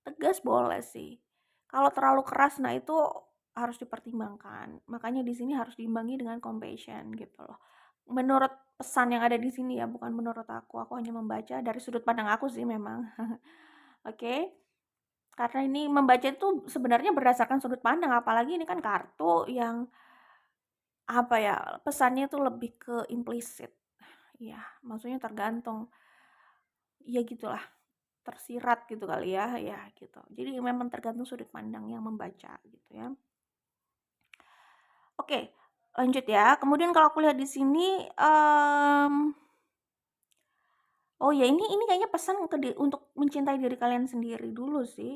Tegas boleh sih. Kalau terlalu keras, nah itu harus dipertimbangkan. Makanya di sini harus diimbangi dengan compassion gitu loh. Menurut pesan yang ada di sini ya, bukan menurut aku. Aku hanya membaca dari sudut pandang aku sih memang. Oke. Karena ini membaca itu sebenarnya berdasarkan sudut pandang, apalagi ini kan kartu yang apa ya, pesannya itu lebih ke implisit. Iya, maksudnya tergantung. Ya gitulah, tersirat gitu kali ya, ya gitu. Jadi memang tergantung sudut pandang yang membaca gitu ya. Oke, lanjut ya. Kemudian kalau aku lihat di sini, oh ya ini kayaknya pesan untuk mencintai diri kalian sendiri dulu sih.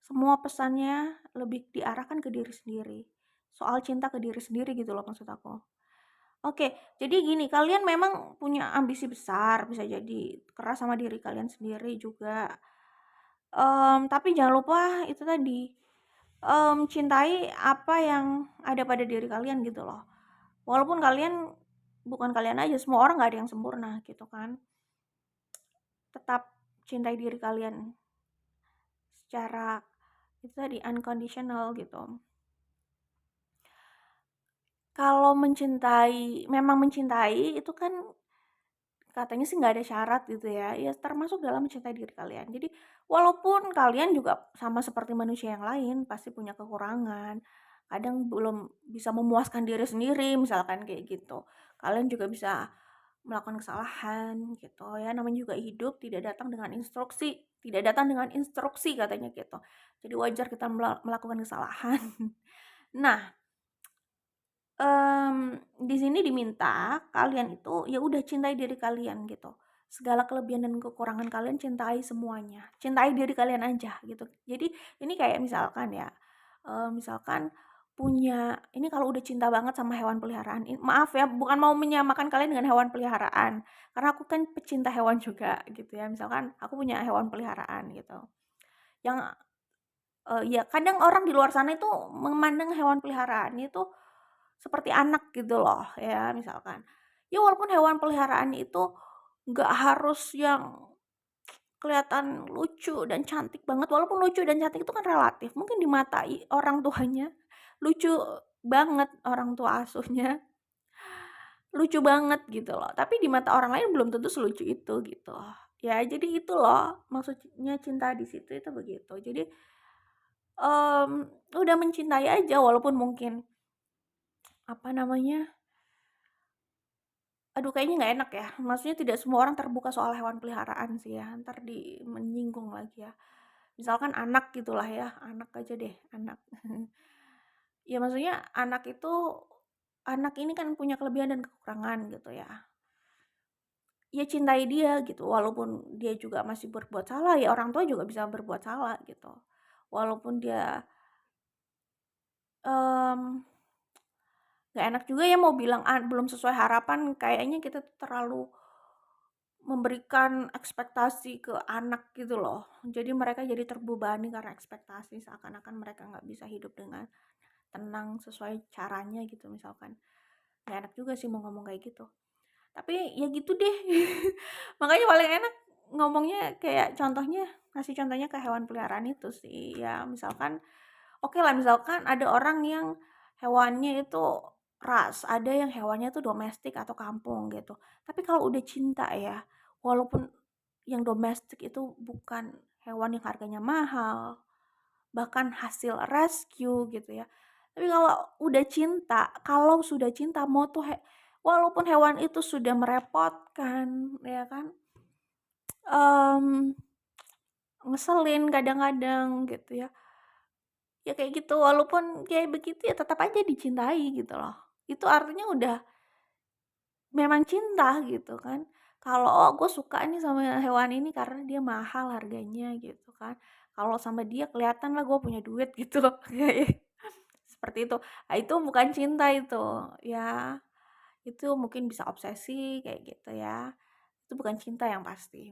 Semua pesannya lebih diarahkan ke diri sendiri. Soal cinta ke diri sendiri gitu loh maksud aku. Oke, jadi gini, kalian memang punya ambisi besar, bisa jadi keras sama diri kalian sendiri juga. Tapi jangan lupa itu tadi, cintai apa yang ada pada diri kalian gitu loh. Walaupun bukan kalian aja, semua orang nggak ada yang sempurna gitu kan. Tetap cintai diri kalian secara itu tadi unconditional gitu. Kalau memang mencintai itu kan katanya sih nggak ada syarat gitu ya, ya termasuk dalam mencintai diri kalian. Jadi walaupun kalian juga sama seperti manusia yang lain pasti punya kekurangan, kadang belum bisa memuaskan diri sendiri misalkan kayak gitu. Kalian juga bisa melakukan kesalahan gitu ya, namanya juga hidup tidak datang dengan instruksi katanya gitu. Jadi wajar kita melakukan kesalahan. Nah, di sini diminta kalian itu ya udah cintai diri kalian gitu. Segala kelebihan dan kekurangan kalian cintai semuanya. Cintai diri kalian aja gitu. Jadi ini kayak misalkan ya, misalkan ini kalau udah cinta banget sama hewan peliharaan, maaf ya bukan mau menyamakan kalian dengan hewan peliharaan. Karena aku kan pecinta hewan juga gitu ya. Misalkan aku punya hewan peliharaan gitu. Yang ya kadang orang di luar sana itu memandang hewan peliharaan itu seperti anak gitu loh ya misalkan. Ya walaupun hewan peliharaan itu nggak harus yang kelihatan lucu dan cantik banget, walaupun lucu dan cantik itu kan relatif. Mungkin di mata orang tuanya lucu banget, orang tua asuhnya lucu banget gitu loh. Tapi di mata orang lain belum tentu selucu itu gitu. Ya jadi itu loh maksudnya cinta di situ itu begitu. Jadi udah mencintai aja walaupun mungkin apa namanya, aduh kayaknya nggak enak ya, maksudnya tidak semua orang terbuka soal hewan peliharaan sih ya, entar menyinggung lagi ya. Misalkan anak gitulah ya, anak aja deh, anak. Ya maksudnya anak ini kan punya kelebihan dan kekurangan gitu ya. Ya cintai dia gitu, walaupun dia juga masih berbuat salah, ya orang tua juga bisa berbuat salah gitu. Walaupun dia, mmm, nggak enak juga ya mau bilang, belum sesuai harapan, kayaknya kita tuh terlalu memberikan ekspektasi ke anak gitu loh. Jadi mereka jadi terbebani karena ekspektasi, seakan-akan mereka nggak bisa hidup dengan tenang sesuai caranya gitu misalkan. Nggak enak juga sih mau ngomong kayak gitu. Tapi ya gitu deh. Makanya paling enak ngomongnya kayak ngasih contohnya ke hewan peliharaan itu sih. Ya misalkan, oke lah misalkan ada orang yang hewannya itu ras, ada yang hewannya tuh domestik atau kampung gitu. Tapi kalau udah cinta ya, walaupun yang domestik itu bukan hewan yang harganya mahal, bahkan hasil rescue gitu ya. Tapi kalau sudah cinta mau tuh walaupun hewan itu sudah merepotkan, ya kan? Mmm ngeselin kadang-kadang gitu ya. Ya kayak gitu, walaupun kayak begitu ya tetap aja dicintai gitu loh. Itu artinya udah memang cinta gitu kan. Kalau, "Oh gue suka nih sama hewan ini karena dia mahal harganya," gitu kan. Kalau sama dia kelihatan lah gue punya duit gitu loh, kayak seperti itu. Nah itu bukan cinta itu, ya itu mungkin bisa obsesi kayak gitu ya. Itu bukan cinta yang pasti.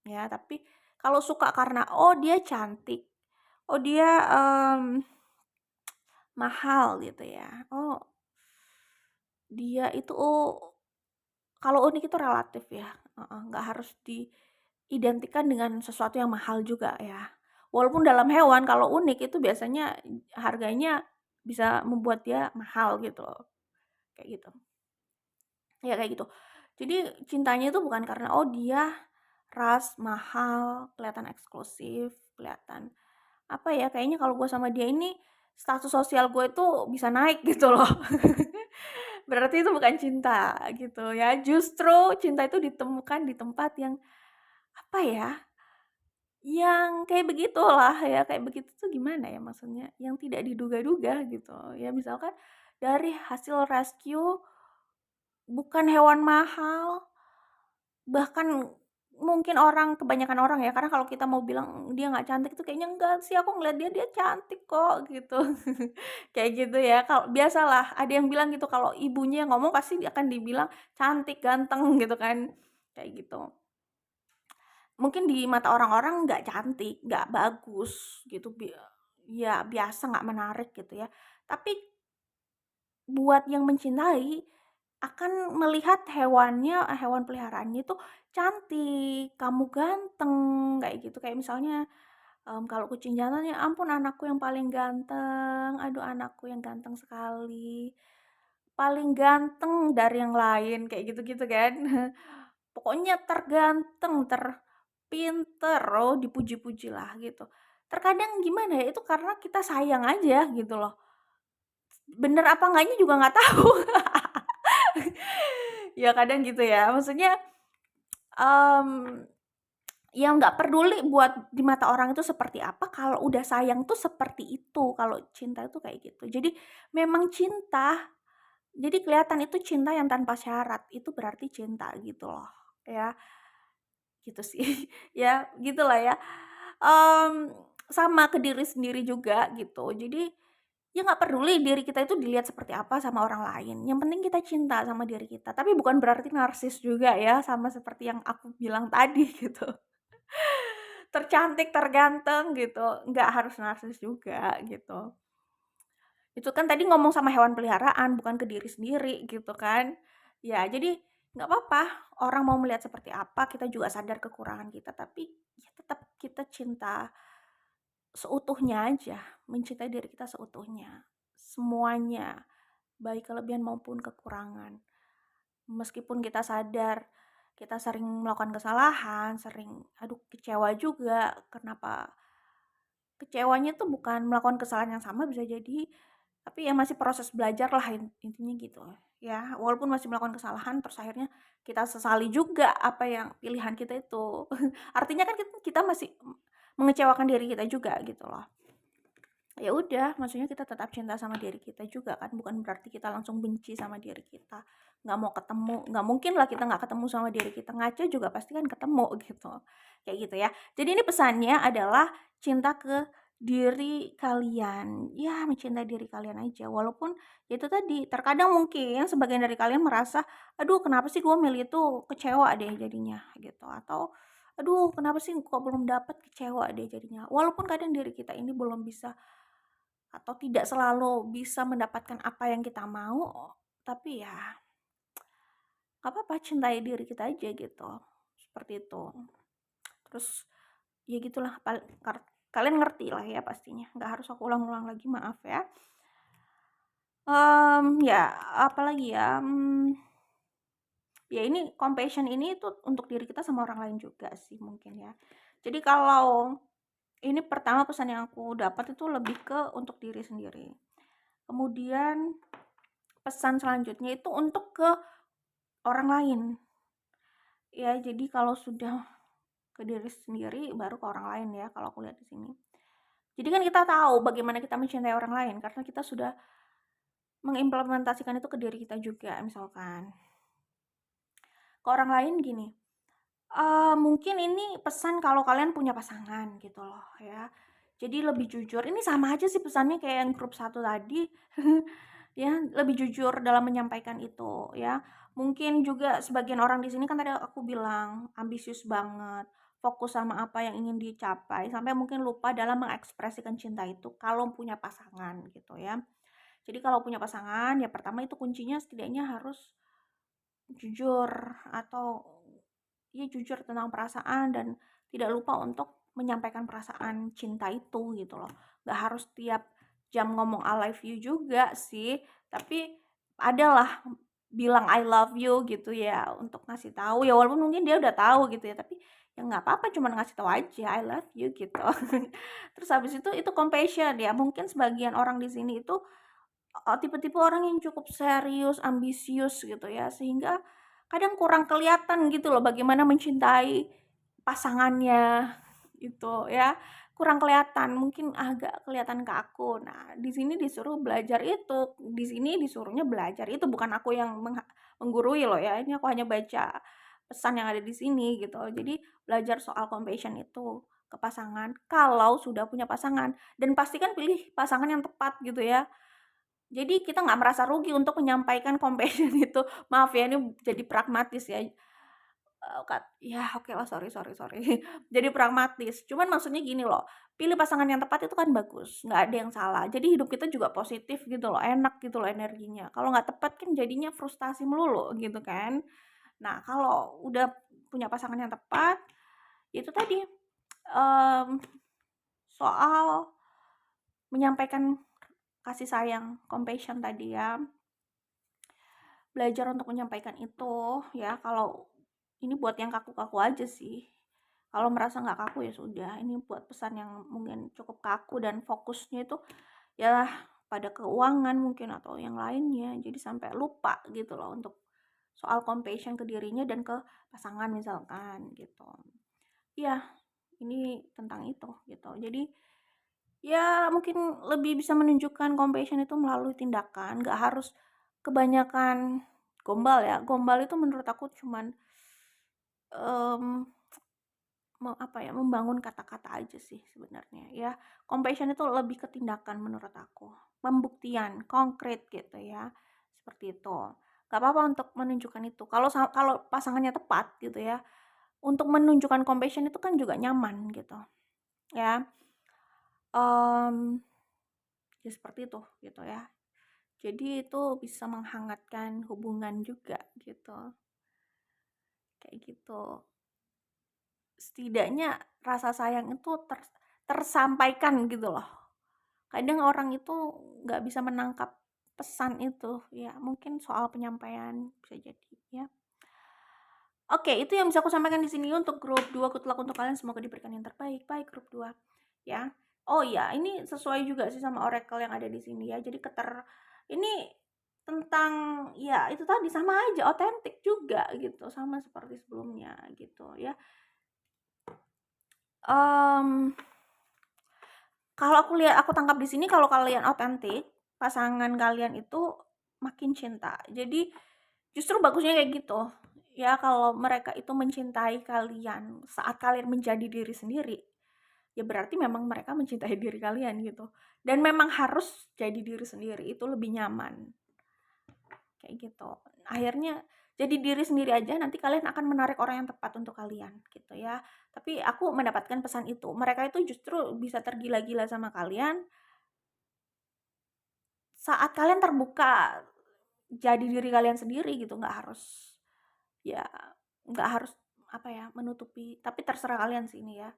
Ya, tapi kalau suka karena, oh dia cantik, oh dia, mahal gitu ya, oh dia itu, kalau unik itu relatif ya, heeh, nggak harus diidentikan dengan sesuatu yang mahal juga ya. Walaupun dalam hewan kalau unik itu biasanya harganya bisa membuat dia mahal gitu loh, kayak gitu. Ya kayak gitu. Jadi cintanya itu bukan karena, oh dia ras, mahal, kelihatan eksklusif, kelihatan apa ya, kayaknya kalau gue sama dia ini status sosial gue itu bisa naik gitu loh. Berarti itu bukan cinta gitu ya. Justru cinta itu ditemukan di tempat yang apa ya, yang kayak begitulah ya, kayak begitu tuh gimana ya maksudnya, yang tidak diduga-duga gitu. Ya misalkan dari hasil rescue bukan hewan mahal, bahkan mungkin kebanyakan orang ya, karena kalau kita mau bilang dia nggak cantik itu kayaknya, "Enggak sih, aku ngeliat dia cantik kok," gitu. Kayak gitu ya, kalau biasalah ada yang bilang gitu, kalau ibunya yang ngomong pasti akan dibilang cantik, ganteng gitu kan, kayak gitu. Mungkin di mata orang-orang nggak cantik, nggak bagus gitu, ya biasa, nggak menarik gitu ya. Tapi buat yang mencintai, akan melihat hewan peliharaannya itu cantik, kamu ganteng, kayak gitu. Kayak misalnya, kalau kucing jantan, "Ya ampun anakku yang paling ganteng, aduh anakku yang ganteng sekali, paling ganteng dari yang lain," kayak gitu-gitu kan. Pokoknya terganteng, terpinter, oh dipuji-pujilah gitu. Terkadang gimana ya, itu karena kita sayang aja gitu loh. Bener apa enggaknya juga nggak tahu. Ya kadang gitu ya, maksudnya, mmm, ya nggak peduli buat di mata orang itu seperti apa, kalau udah sayang tuh seperti itu, kalau cinta itu kayak gitu. Jadi memang cinta, jadi kelihatan itu cinta yang tanpa syarat, itu berarti cinta gitu loh, ya, gitu sih. Ya gitulah ya, mmm, sama ke diri sendiri juga gitu. Jadi ya nggak peduli diri kita itu dilihat seperti apa sama orang lain, yang penting kita cinta sama diri kita. Tapi bukan berarti narsis juga ya, sama seperti yang aku bilang tadi gitu. Tercantik, terganteng gitu, nggak harus narsis juga gitu. Itu kan tadi ngomong sama hewan peliharaan, bukan ke diri sendiri gitu kan. Ya jadi nggak apa-apa, orang mau melihat seperti apa, kita juga sadar kekurangan kita, tapi ya tetap kita cinta seutuhnya aja, mencintai diri kita seutuhnya, semuanya. Baik kelebihan maupun kekurangan. Meskipun kita sadar kita sering melakukan kesalahan, sering aduh kecewa juga, kenapa kecewanya tuh bukan melakukan kesalahan yang sama bisa jadi, tapi ya masih proses belajar lah intinya gitu. Ya, walaupun masih melakukan kesalahan terus akhirnya kita sesali juga apa yang pilihan kita itu. Artinya kan kita masih mengecewakan diri kita juga gitu loh. Ya udah, maksudnya kita tetap cinta sama diri kita juga kan, bukan berarti kita langsung benci sama diri kita, nggak mau ketemu, nggak mungkin lah kita nggak ketemu sama diri kita, ngaca juga pasti kan ketemu gitu, kayak gitu ya. Jadi ini pesannya adalah cinta ke diri kalian, ya mencintai diri kalian aja, walaupun ya itu tadi, terkadang mungkin sebagian dari kalian merasa, aduh kenapa sih gue milih itu, kecewa deh jadinya gitu, atau aduh kenapa sih kok belum dapet, kecewa deh jadinya. Walaupun kadang diri kita ini belum bisa atau tidak selalu bisa mendapatkan apa yang kita mau, tapi ya nggak apa-apa, cintai diri kita aja gitu, seperti itu. Terus ya gitulah, kalian ngerti lah ya pastinya, nggak harus aku ulang-ulang lagi, maaf ya. Ya apalagi ya, ya ini compassion ini tuh untuk diri kita sama orang lain juga sih mungkin ya. Jadi kalau ini pertama pesan yang aku dapat itu lebih ke untuk diri sendiri. Kemudian pesan selanjutnya itu untuk ke orang lain. Ya, jadi kalau sudah ke diri sendiri baru ke orang lain ya kalau aku lihat di sini. Jadi kan kita tahu bagaimana kita mencintai orang lain karena kita sudah mengimplementasikan itu ke diri kita juga. Misalkan ke orang lain gini, mungkin ini pesan kalau kalian punya pasangan gitu loh ya. Jadi lebih jujur, ini sama aja sih pesannya kayak yang grup 1 tadi. Ya, lebih jujur dalam menyampaikan itu ya. Mungkin juga sebagian orang di sini kan tadi aku bilang ambisius banget, fokus sama apa yang ingin dicapai sampai mungkin lupa dalam mengekspresikan cinta itu kalau punya pasangan gitu ya. Jadi kalau punya pasangan ya pertama itu kuncinya setidaknya harus jujur atau ya jujur tentang perasaan dan tidak lupa untuk menyampaikan perasaan cinta itu gitu loh. Gak harus tiap jam ngomong I love you juga sih, tapi adalah bilang I love you gitu ya untuk ngasih tahu ya walaupun mungkin dia udah tahu gitu ya, tapi ya nggak apa-apa cuma ngasih tahu aja I love you gitu. Terus habis itu compassion ya, mungkin sebagian orang di sini itu tipe-tipe orang yang cukup serius, ambisius gitu ya, sehingga kadang kurang kelihatan gitu loh bagaimana mencintai pasangannya gitu ya, kurang kelihatan, mungkin agak kelihatan kaku. Nah, di sini disuruh belajar itu, di sini disuruhnya belajar itu, bukan aku yang menggurui loh ya, ini aku hanya baca pesan yang ada di sini gitu. Jadi belajar soal compassion itu ke pasangan kalau sudah punya pasangan dan pastikan pilih pasangan yang tepat gitu ya. Jadi kita nggak merasa rugi untuk menyampaikan compassion itu. Maaf ya ini jadi pragmatis ya, ya oke lah, sorry. Jadi pragmatis. Cuman maksudnya gini loh, pilih pasangan yang tepat itu kan bagus, nggak ada yang salah. Jadi hidup kita juga positif gitu loh, enak gitu loh energinya. Kalau nggak tepat kan jadinya frustasi melulu gitu kan. Nah kalau udah punya pasangan yang tepat, itu tadi, mmm, soal menyampaikan kasih sayang, compassion tadi ya. Belajar untuk menyampaikan itu ya, kalau ini buat yang kaku-kaku aja sih. Kalau merasa nggak kaku ya sudah, ini buat pesan yang mungkin cukup kaku dan fokusnya itu ya pada keuangan mungkin atau yang lainnya. Jadi sampai lupa gitu loh untuk soal compassion ke dirinya dan ke pasangan misalkan gitu. Iya, ini tentang itu gitu. Jadi ya mungkin lebih bisa menunjukkan compassion itu melalui tindakan, nggak harus kebanyakan gombal ya. Gombal itu menurut aku cuman, mmm, membangun kata-kata aja sih sebenarnya ya. Compassion itu lebih ke tindakan menurut aku, pembuktian konkret gitu ya, seperti itu. Gak apa-apa untuk menunjukkan itu, kalau pasangannya tepat gitu ya, untuk menunjukkan compassion itu kan juga nyaman gitu ya, mmm, ya seperti itu gitu ya. Jadi itu bisa menghangatkan hubungan juga gitu, kayak gitu. Setidaknya rasa sayang itu tersampaikan gitu loh. Kadang orang itu nggak bisa menangkap pesan itu, ya mungkin soal penyampaian bisa jadi ya. Oke, itu yang bisa aku sampaikan di sini untuk grup 2 good luck untuk kalian, semoga diberikan yang terbaik. Baik grup 2 ya. Oh iya, ini sesuai juga sih sama oracle yang ada di sini ya. Jadi ini tentang ya itu tadi sama aja otentik juga gitu, sama seperti sebelumnya gitu ya. Kalau aku tangkap di sini kalau kalian otentik, pasangan kalian itu makin cinta. Jadi justru bagusnya kayak gitu. Ya kalau mereka itu mencintai kalian saat kalian menjadi diri sendiri, ya berarti memang mereka mencintai diri kalian gitu. Dan memang harus jadi diri sendiri, itu lebih nyaman. Kayak gitu. Akhirnya jadi diri sendiri aja, nanti kalian akan menarik orang yang tepat untuk kalian gitu ya. Tapi aku mendapatkan pesan itu, mereka itu justru bisa tergila-gila sama kalian saat kalian terbuka jadi diri kalian sendiri gitu, ya nggak harus menutupi, tapi terserah kalian sih ini ya.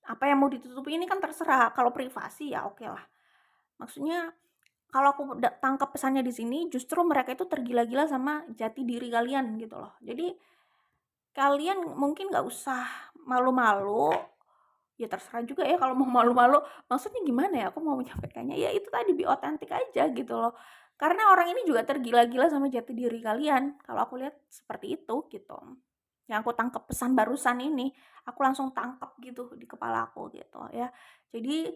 Apa yang mau ditutupi ini kan terserah, kalau privasi ya oke lah. Maksudnya kalau aku tangkap pesannya di sini, justru mereka itu tergila-gila sama jati diri kalian gitu loh. Jadi kalian mungkin nggak usah malu-malu, ya terserah juga ya kalau mau malu-malu. Maksudnya gimana ya, aku mau menyampaikannya, ya itu tadi, be authentic aja gitu loh. Karena orang ini juga tergila-gila sama jati diri kalian, kalau aku lihat seperti itu gitu. Yang aku tangkap pesan barusan ini, aku langsung tangkap gitu di kepala aku gitu ya. Jadi,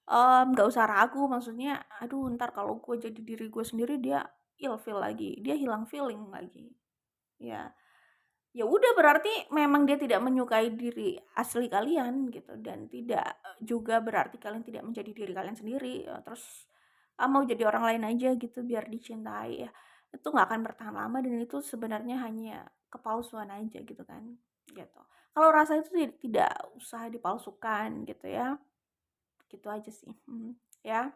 nggak usah ragu, maksudnya, aduh ntar kalau gue jadi diri gue sendiri dia ilfeel lagi, dia hilang feeling lagi. Ya, ya udah berarti memang dia tidak menyukai diri asli kalian gitu, dan tidak juga berarti kalian tidak menjadi diri kalian sendiri, terus, mau jadi orang lain aja gitu biar dicintai ya. Itu nggak akan bertahan lama dan itu sebenarnya hanya kepalsuan aja gitu kan, gitu. Kalau rasa itu tidak usah dipalsukan gitu ya, gitu aja sih, ya.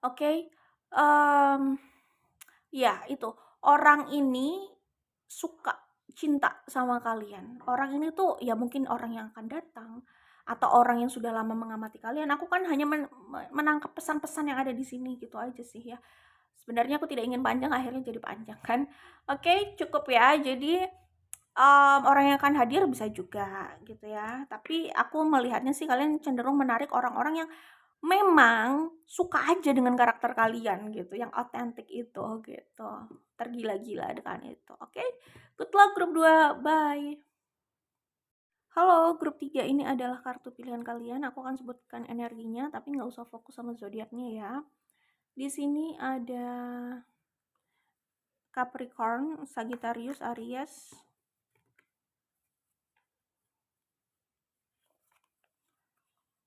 Oke, mmm, ya itu, orang ini suka cinta sama kalian. Orang ini tuh ya mungkin orang yang akan datang, atau orang yang sudah lama mengamati kalian. Aku kan hanya menangkap pesan-pesan yang ada di sini, gitu aja sih ya. Sebenarnya aku tidak ingin panjang, akhirnya jadi panjang kan. Oke, cukup ya. Jadi, orang yang akan hadir bisa juga gitu ya, tapi aku melihatnya sih kalian cenderung menarik orang-orang yang memang suka aja dengan karakter kalian gitu, yang otentik itu gitu. Tergila-gila dengan itu. Oke, good luck grup 2, bye. Halo, grup 3 ini adalah kartu pilihan kalian. Aku akan sebutkan energinya, tapi nggak usah fokus sama zodiaknya ya. Di sini ada Capricorn, Sagittarius, Aries.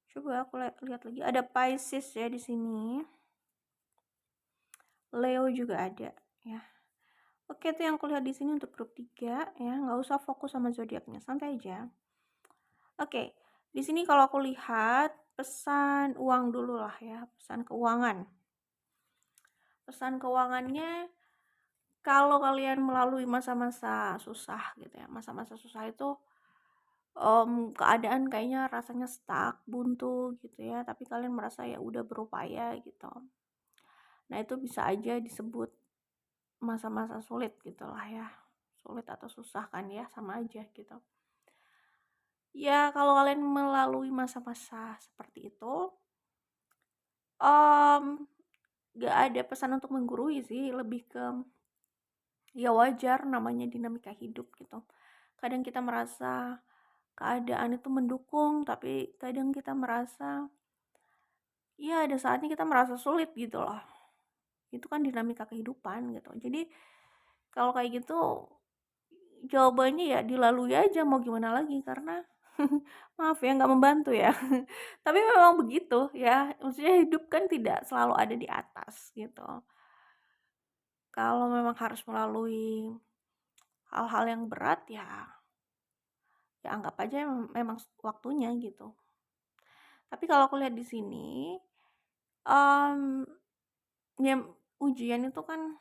Coba aku lihat lagi. Ada Pisces ya di sini. Leo juga ada ya. Oke, itu yang kulihat di sini untuk grup 3 ya, nggak usah fokus sama zodiaknya, santai aja. Oke, di sini kalau aku lihat pesan uang dulu lah ya, pesan keuangan. Pesan keuangannya, kalau kalian melalui masa-masa susah gitu ya, masa-masa susah itu keadaan kayaknya rasanya stuck, buntu gitu ya, tapi kalian merasa ya udah berupaya gitu. Nah, itu bisa aja disebut masa-masa sulit gitulah ya. Sulit atau susah kan ya, sama aja gitu. Ya, kalau kalian melalui masa-masa seperti itu, gak ada pesan untuk menggurui sih, lebih ke ya wajar, namanya dinamika hidup gitu. Kadang kita merasa keadaan itu mendukung, tapi kadang kita merasa ya ada saatnya kita merasa sulit gitu loh. Itu kan dinamika kehidupan gitu. Jadi kalau kayak gitu jawabannya ya dilalui aja, mau gimana lagi, karena maaf ya nggak membantu ya. Tapi memang begitu ya, maksudnya hidup kan tidak selalu ada di atas gitu. Kalau memang harus melalui hal-hal yang berat ya anggap aja memang waktunya gitu. Tapi kalau aku lihat di sini, mmm, ya ujian itu kan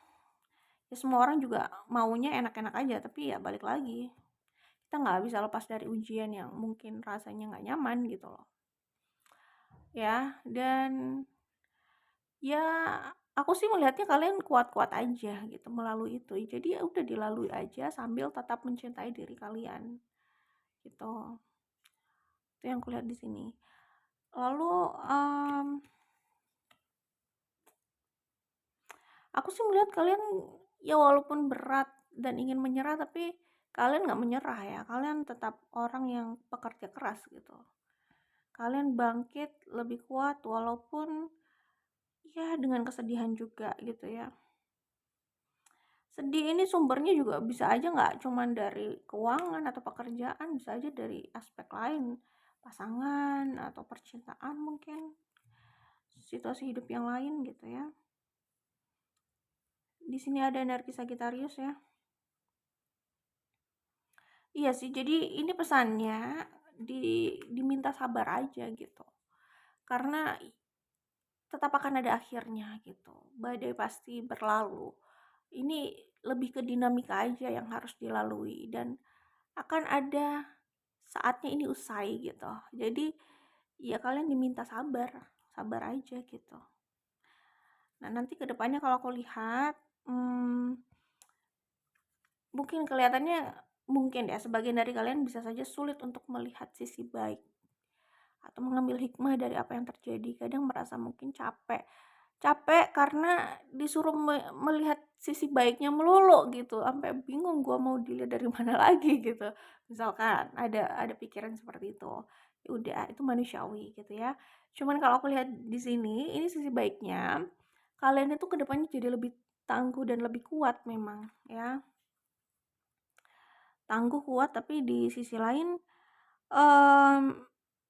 ya semua orang juga maunya enak-enak aja, tapi ya balik lagi, kita nggak bisa lepas dari ujian yang mungkin rasanya nggak nyaman gitu loh. Ya, dan ya aku sih melihatnya kalian kuat-kuat aja gitu melalui itu. Jadi ya udah dilalui aja sambil tetap mencintai diri kalian gitu. Itu yang kulihat di sini. Lalu aku sih melihat kalian ya walaupun berat dan ingin menyerah, tapi kalian nggak menyerah ya. Kalian tetap orang yang pekerja keras gitu. Kalian bangkit lebih kuat walaupun ya dengan kesedihan juga gitu ya. Sedih ini sumbernya juga bisa aja nggak cuman dari keuangan atau pekerjaan, bisa aja dari aspek lain, pasangan atau percintaan mungkin, situasi hidup yang lain gitu ya. Di sini ada energi Sagittarius ya. Iya sih, jadi ini pesannya diminta sabar aja gitu. Karena tetap akan ada akhirnya gitu. Badai pasti berlalu. Ini lebih ke dinamika aja yang harus dilalui, dan akan ada saatnya ini usai gitu. Jadi ya kalian diminta sabar, sabar aja gitu. Nah, nanti kedepannya kalau aku lihat mungkin kelihatannya, mungkin ya sebagian dari kalian bisa saja sulit untuk melihat sisi baik atau mengambil hikmah dari apa yang terjadi. Kadang merasa mungkin capek Capek karena disuruh melihat sisi baiknya melulu gitu, sampai bingung gua mau dilihat dari mana lagi gitu. Misalkan ada pikiran seperti itu. Ya udah, itu manusiawi gitu ya. Cuman kalau aku lihat di sini, ini sisi baiknya, kalian itu kedepannya jadi lebih tangguh dan lebih kuat memang ya. Tangguh, kuat, tapi di sisi lain, mmm,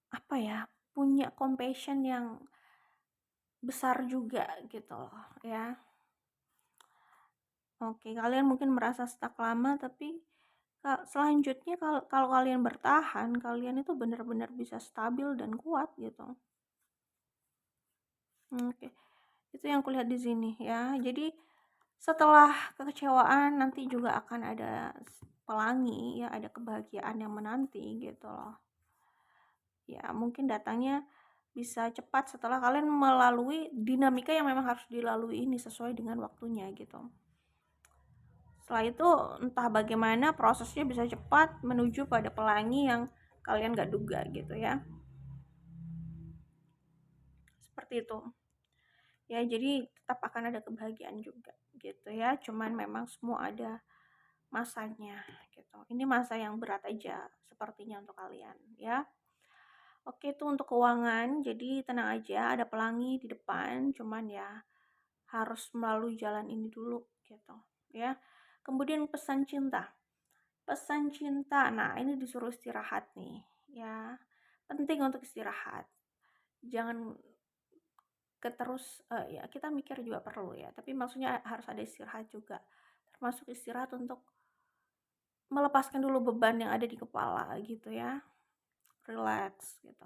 apa ya, punya compassion yang besar juga gitu loh ya. Oke, kalian mungkin merasa stuck lama, tapi selanjutnya kalau kalian bertahan, kalian itu benar-benar bisa stabil dan kuat gitu. Oke, itu yang kulihat di sini ya. Jadi setelah kekecewaan nanti juga akan ada pelangi ya, ada kebahagiaan yang menanti gitu loh. Ya, mungkin datangnya bisa cepat setelah kalian melalui dinamika yang memang harus dilalui ini sesuai dengan waktunya gitu. Setelah itu entah bagaimana prosesnya bisa cepat menuju pada pelangi yang kalian gak duga gitu ya. Seperti itu. Ya, jadi tetap akan ada kebahagiaan juga gitu ya. Cuman memang semua ada masanya gitu. Ini masa yang berat aja sepertinya untuk kalian ya. Oke, itu untuk keuangan. Jadi tenang aja, ada pelangi di depan, cuman ya harus melalui jalan ini dulu gitu ya. Kemudian pesan cinta. Pesan cinta. Nah, ini disuruh istirahat nih ya. Penting untuk istirahat. Jangan ya kita mikir juga perlu ya, tapi maksudnya harus ada istirahat juga. Termasuk istirahat untuk melepaskan dulu beban yang ada di kepala gitu ya. Relax gitu.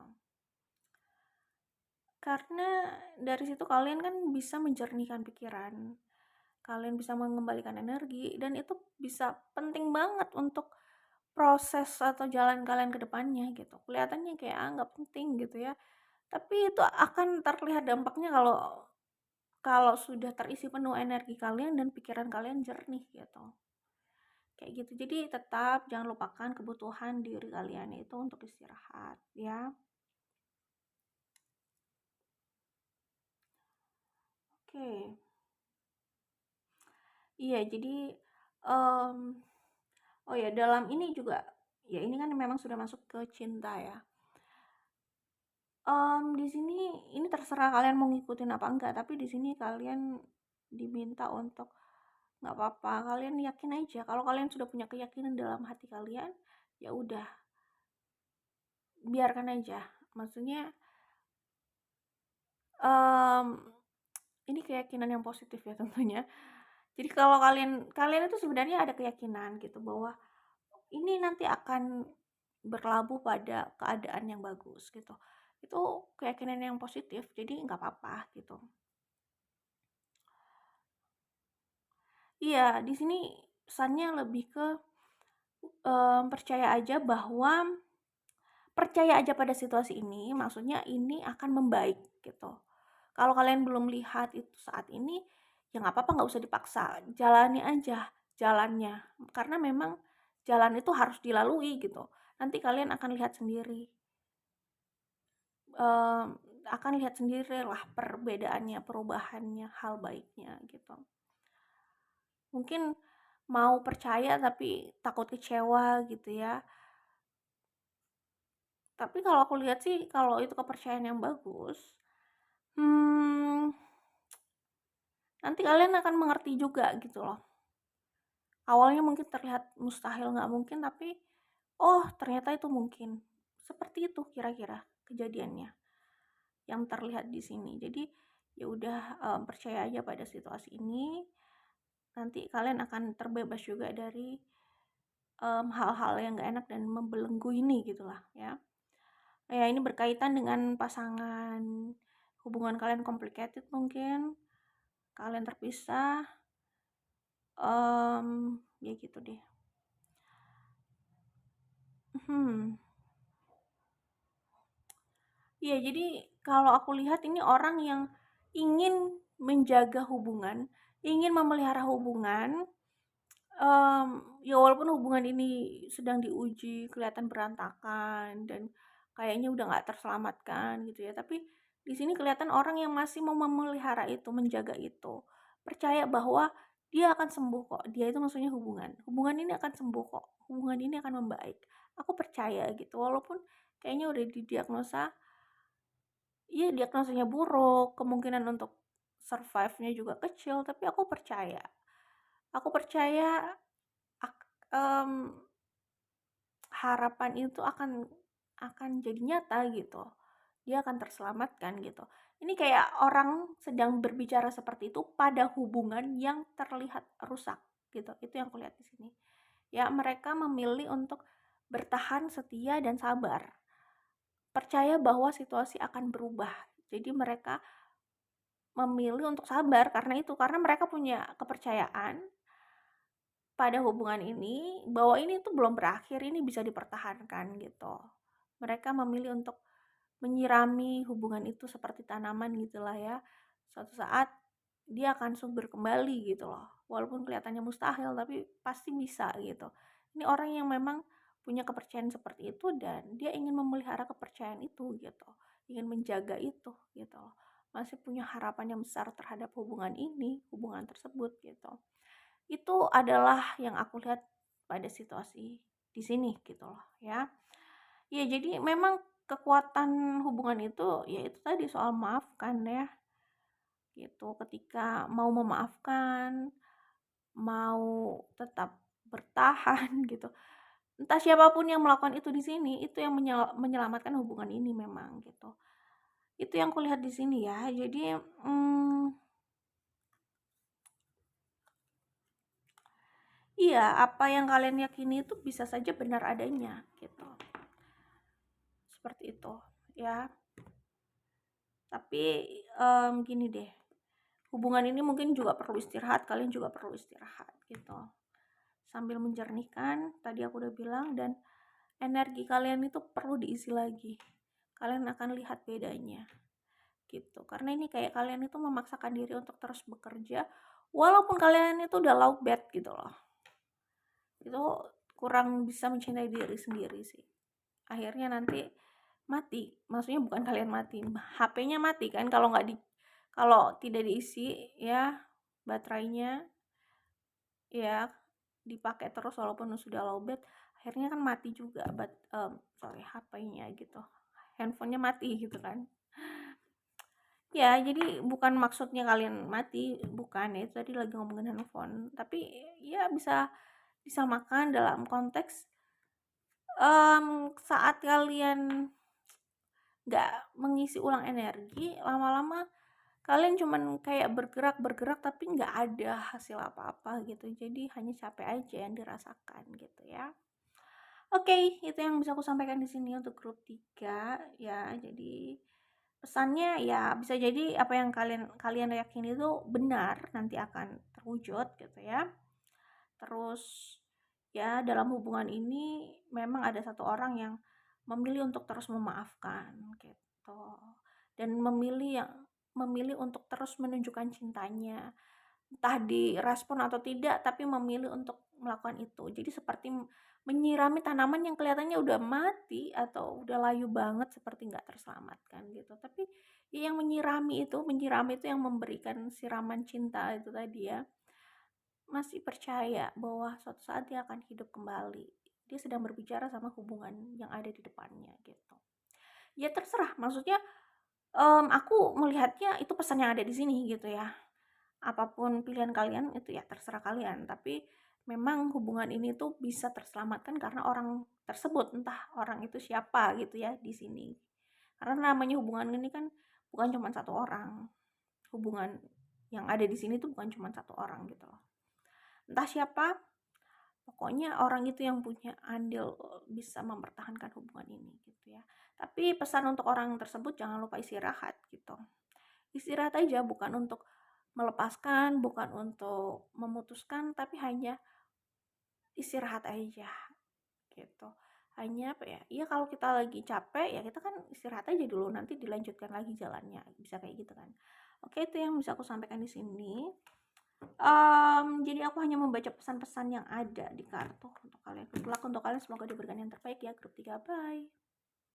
Karena dari situ kalian kan bisa menjernihkan pikiran. Kalian bisa mengembalikan energi dan itu bisa penting banget untuk proses atau jalan kalian ke depannya gitu. Kelihatannya kayak nggak penting gitu ya. Tapi itu akan terlihat dampaknya kalau kalau sudah terisi penuh energi kalian dan pikiran kalian jernih gitu. Kayak gitu. Jadi tetap jangan lupakan kebutuhan diri kalian itu untuk istirahat ya. Oke. Iya, jadi um, oh ya, dalam ini juga ya ini kan memang sudah masuk ke cinta ya. Di sini ini terserah kalian mau ngikutin apa enggak, tapi di sini kalian diminta untuk nggak apa-apa, kalian yakin aja. Kalau kalian sudah punya keyakinan dalam hati kalian, ya udah, biarkan aja. Maksudnya um, ini keyakinan yang positif ya tentunya. Jadi kalau kalian kalian itu sebenarnya ada keyakinan gitu bahwa ini nanti akan berlabuh pada keadaan yang bagus gitu. Itu keyakinan yang positif, jadi nggak apa-apa gitu. Iya, di sini pesannya lebih ke percaya aja bahwa percaya aja pada situasi ini, maksudnya ini akan membaik gitu. Kalau kalian belum lihat itu saat ini, ya nggak apa-apa, nggak usah dipaksa, jalani aja jalannya, karena memang jalan itu harus dilalui gitu. Nanti kalian akan lihat sendiri, um, akan lihat sendiri lah perbedaannya, perubahannya, hal baiknya gitu. Mungkin mau percaya tapi takut kecewa gitu ya. Tapi kalau aku lihat sih, kalau itu kepercayaan yang bagus, nanti kalian akan mengerti juga gitu loh. Awalnya mungkin terlihat mustahil, nggak mungkin, tapi oh ternyata itu mungkin. Seperti itu kira-kira kejadiannya yang terlihat di sini. Jadi ya udah, percaya aja pada situasi ini. Nanti kalian akan terbebas juga dari hal-hal yang gak enak dan membelenggu ini gitulah ya. Ya ini berkaitan dengan pasangan, hubungan kalian complicated mungkin, kalian terpisah, ya gitu deh. Iya, jadi kalau aku lihat ini orang yang ingin menjaga hubungan, ingin memelihara hubungan, ya walaupun hubungan ini sedang diuji, kelihatan berantakan dan kayaknya udah nggak terselamatkan gitu ya, tapi Di sini kelihatan orang yang masih mau memelihara itu, menjaga itu. Percaya bahwa dia akan sembuh kok. Dia itu maksudnya hubungan. Hubungan ini akan sembuh kok. Hubungan ini akan membaik. Aku percaya gitu. Walaupun kayaknya udah didiagnosa, iya diagnosanya buruk, kemungkinan untuk survive-nya juga kecil, tapi aku percaya. Aku percaya harapan itu akan jadi nyata gitu. Dia akan terselamatkan gitu. Ini kayak orang sedang berbicara seperti itu pada hubungan yang terlihat rusak gitu. Itu yang kulihat di sini. Ya, mereka memilih untuk bertahan setia dan sabar. Percaya bahwa situasi akan berubah. Jadi mereka memilih untuk sabar karena itu, karena mereka punya kepercayaan pada hubungan ini bahwa ini tuh belum berakhir, ini bisa dipertahankan gitu. Mereka memilih untuk menyirami hubungan itu seperti tanaman gitulah ya. Suatu saat dia akan subur kembali gitu loh. Walaupun kelihatannya mustahil tapi pasti bisa gitu. Ini orang yang memang punya kepercayaan seperti itu dan dia ingin memelihara kepercayaan itu gitu. Ingin menjaga itu gitu loh. Masih punya harapan yang besar terhadap hubungan ini, hubungan tersebut gitu. Itu adalah yang aku lihat pada situasi di sini gitu loh ya. Ya jadi memang kekuatan hubungan itu ya itu tadi soal maafkan ya. Gitu. Ketika mau memaafkan, mau tetap bertahan gitu. Entah siapapun yang melakukan itu di sini, itu yang menyelamatkan hubungan ini memang gitu. Itu yang kulihat di sini ya. Jadi iya, apa yang kalian yakini itu bisa saja benar adanya gitu. Seperti itu ya. Tapi gini deh, hubungan ini mungkin juga perlu istirahat, kalian juga perlu istirahat gitu. Sambil menjernihkan, tadi aku udah bilang, dan energi kalian itu perlu diisi lagi. Kalian akan lihat bedanya gitu. Karena ini kayak kalian itu memaksakan diri untuk terus bekerja walaupun kalian itu udah low bad gitu loh. Itu kurang bisa mencintai diri sendiri sih. Akhirnya nanti mati. Maksudnya bukan kalian mati, HP-nya mati kan kalau tidak diisi ya baterainya ya dipakai terus walaupun sudah lowbat, akhirnya kan mati juga HP-nya gitu, handphonenya mati gitu kan ya. Jadi bukan maksudnya kalian mati, bukan ya, itu tadi lagi ngomongin handphone, tapi ya bisa disamakan dalam konteks saat kalian nggak mengisi ulang energi, lama-lama kalian cuman kayak bergerak tapi nggak ada hasil apa-apa gitu, jadi hanya capek aja yang dirasakan gitu ya. Oke, itu yang bisa aku sampaikan di sini untuk grup 3 ya. Jadi pesannya ya bisa jadi apa yang kalian kalian yakini itu benar nanti akan terwujud gitu ya. Terus ya dalam hubungan ini memang ada satu orang yang memilih untuk terus memaafkan gitu. Dan memilih untuk terus menunjukkan cintanya, entah direspon atau tidak, tapi memilih untuk melakukan itu. Jadi seperti menyirami tanaman yang kelihatannya udah mati atau udah layu banget seperti nggak terselamatkan gitu. Tapi ya yang menyirami itu yang memberikan siraman cinta itu tadi ya, masih percaya bahwa suatu saat dia akan hidup kembali. Dia sedang berbicara sama hubungan yang ada di depannya gitu. Ya terserah, maksudnya aku melihatnya itu pesan yang ada di sini gitu ya. Apapun pilihan kalian itu ya terserah kalian, tapi memang hubungan ini tuh bisa terselamatkan karena orang tersebut, entah orang itu siapa gitu ya di sini. Karena namanya hubungan ini kan bukan cuma satu orang. Hubungan yang ada di sini tuh bukan cuma satu orang gitu loh. Entah siapa, pokoknya orang itu yang punya andil bisa mempertahankan hubungan ini gitu ya. Tapi pesan untuk orang tersebut jangan lupa istirahat gitu. Istirahat aja, bukan untuk melepaskan, bukan untuk memutuskan, tapi hanya istirahat aja gitu. Hanya apa ya? Iya kalau kita lagi capek ya kita kan istirahat aja dulu, nanti dilanjutkan lagi jalannya. Bisa kayak gitu kan. Oke, itu yang bisa aku sampaikan di sini. Jadi aku hanya membaca pesan-pesan yang ada di kartu untuk kalian. Good luck untuk kalian, semoga diberikan yang terbaik ya grup 3. Bye.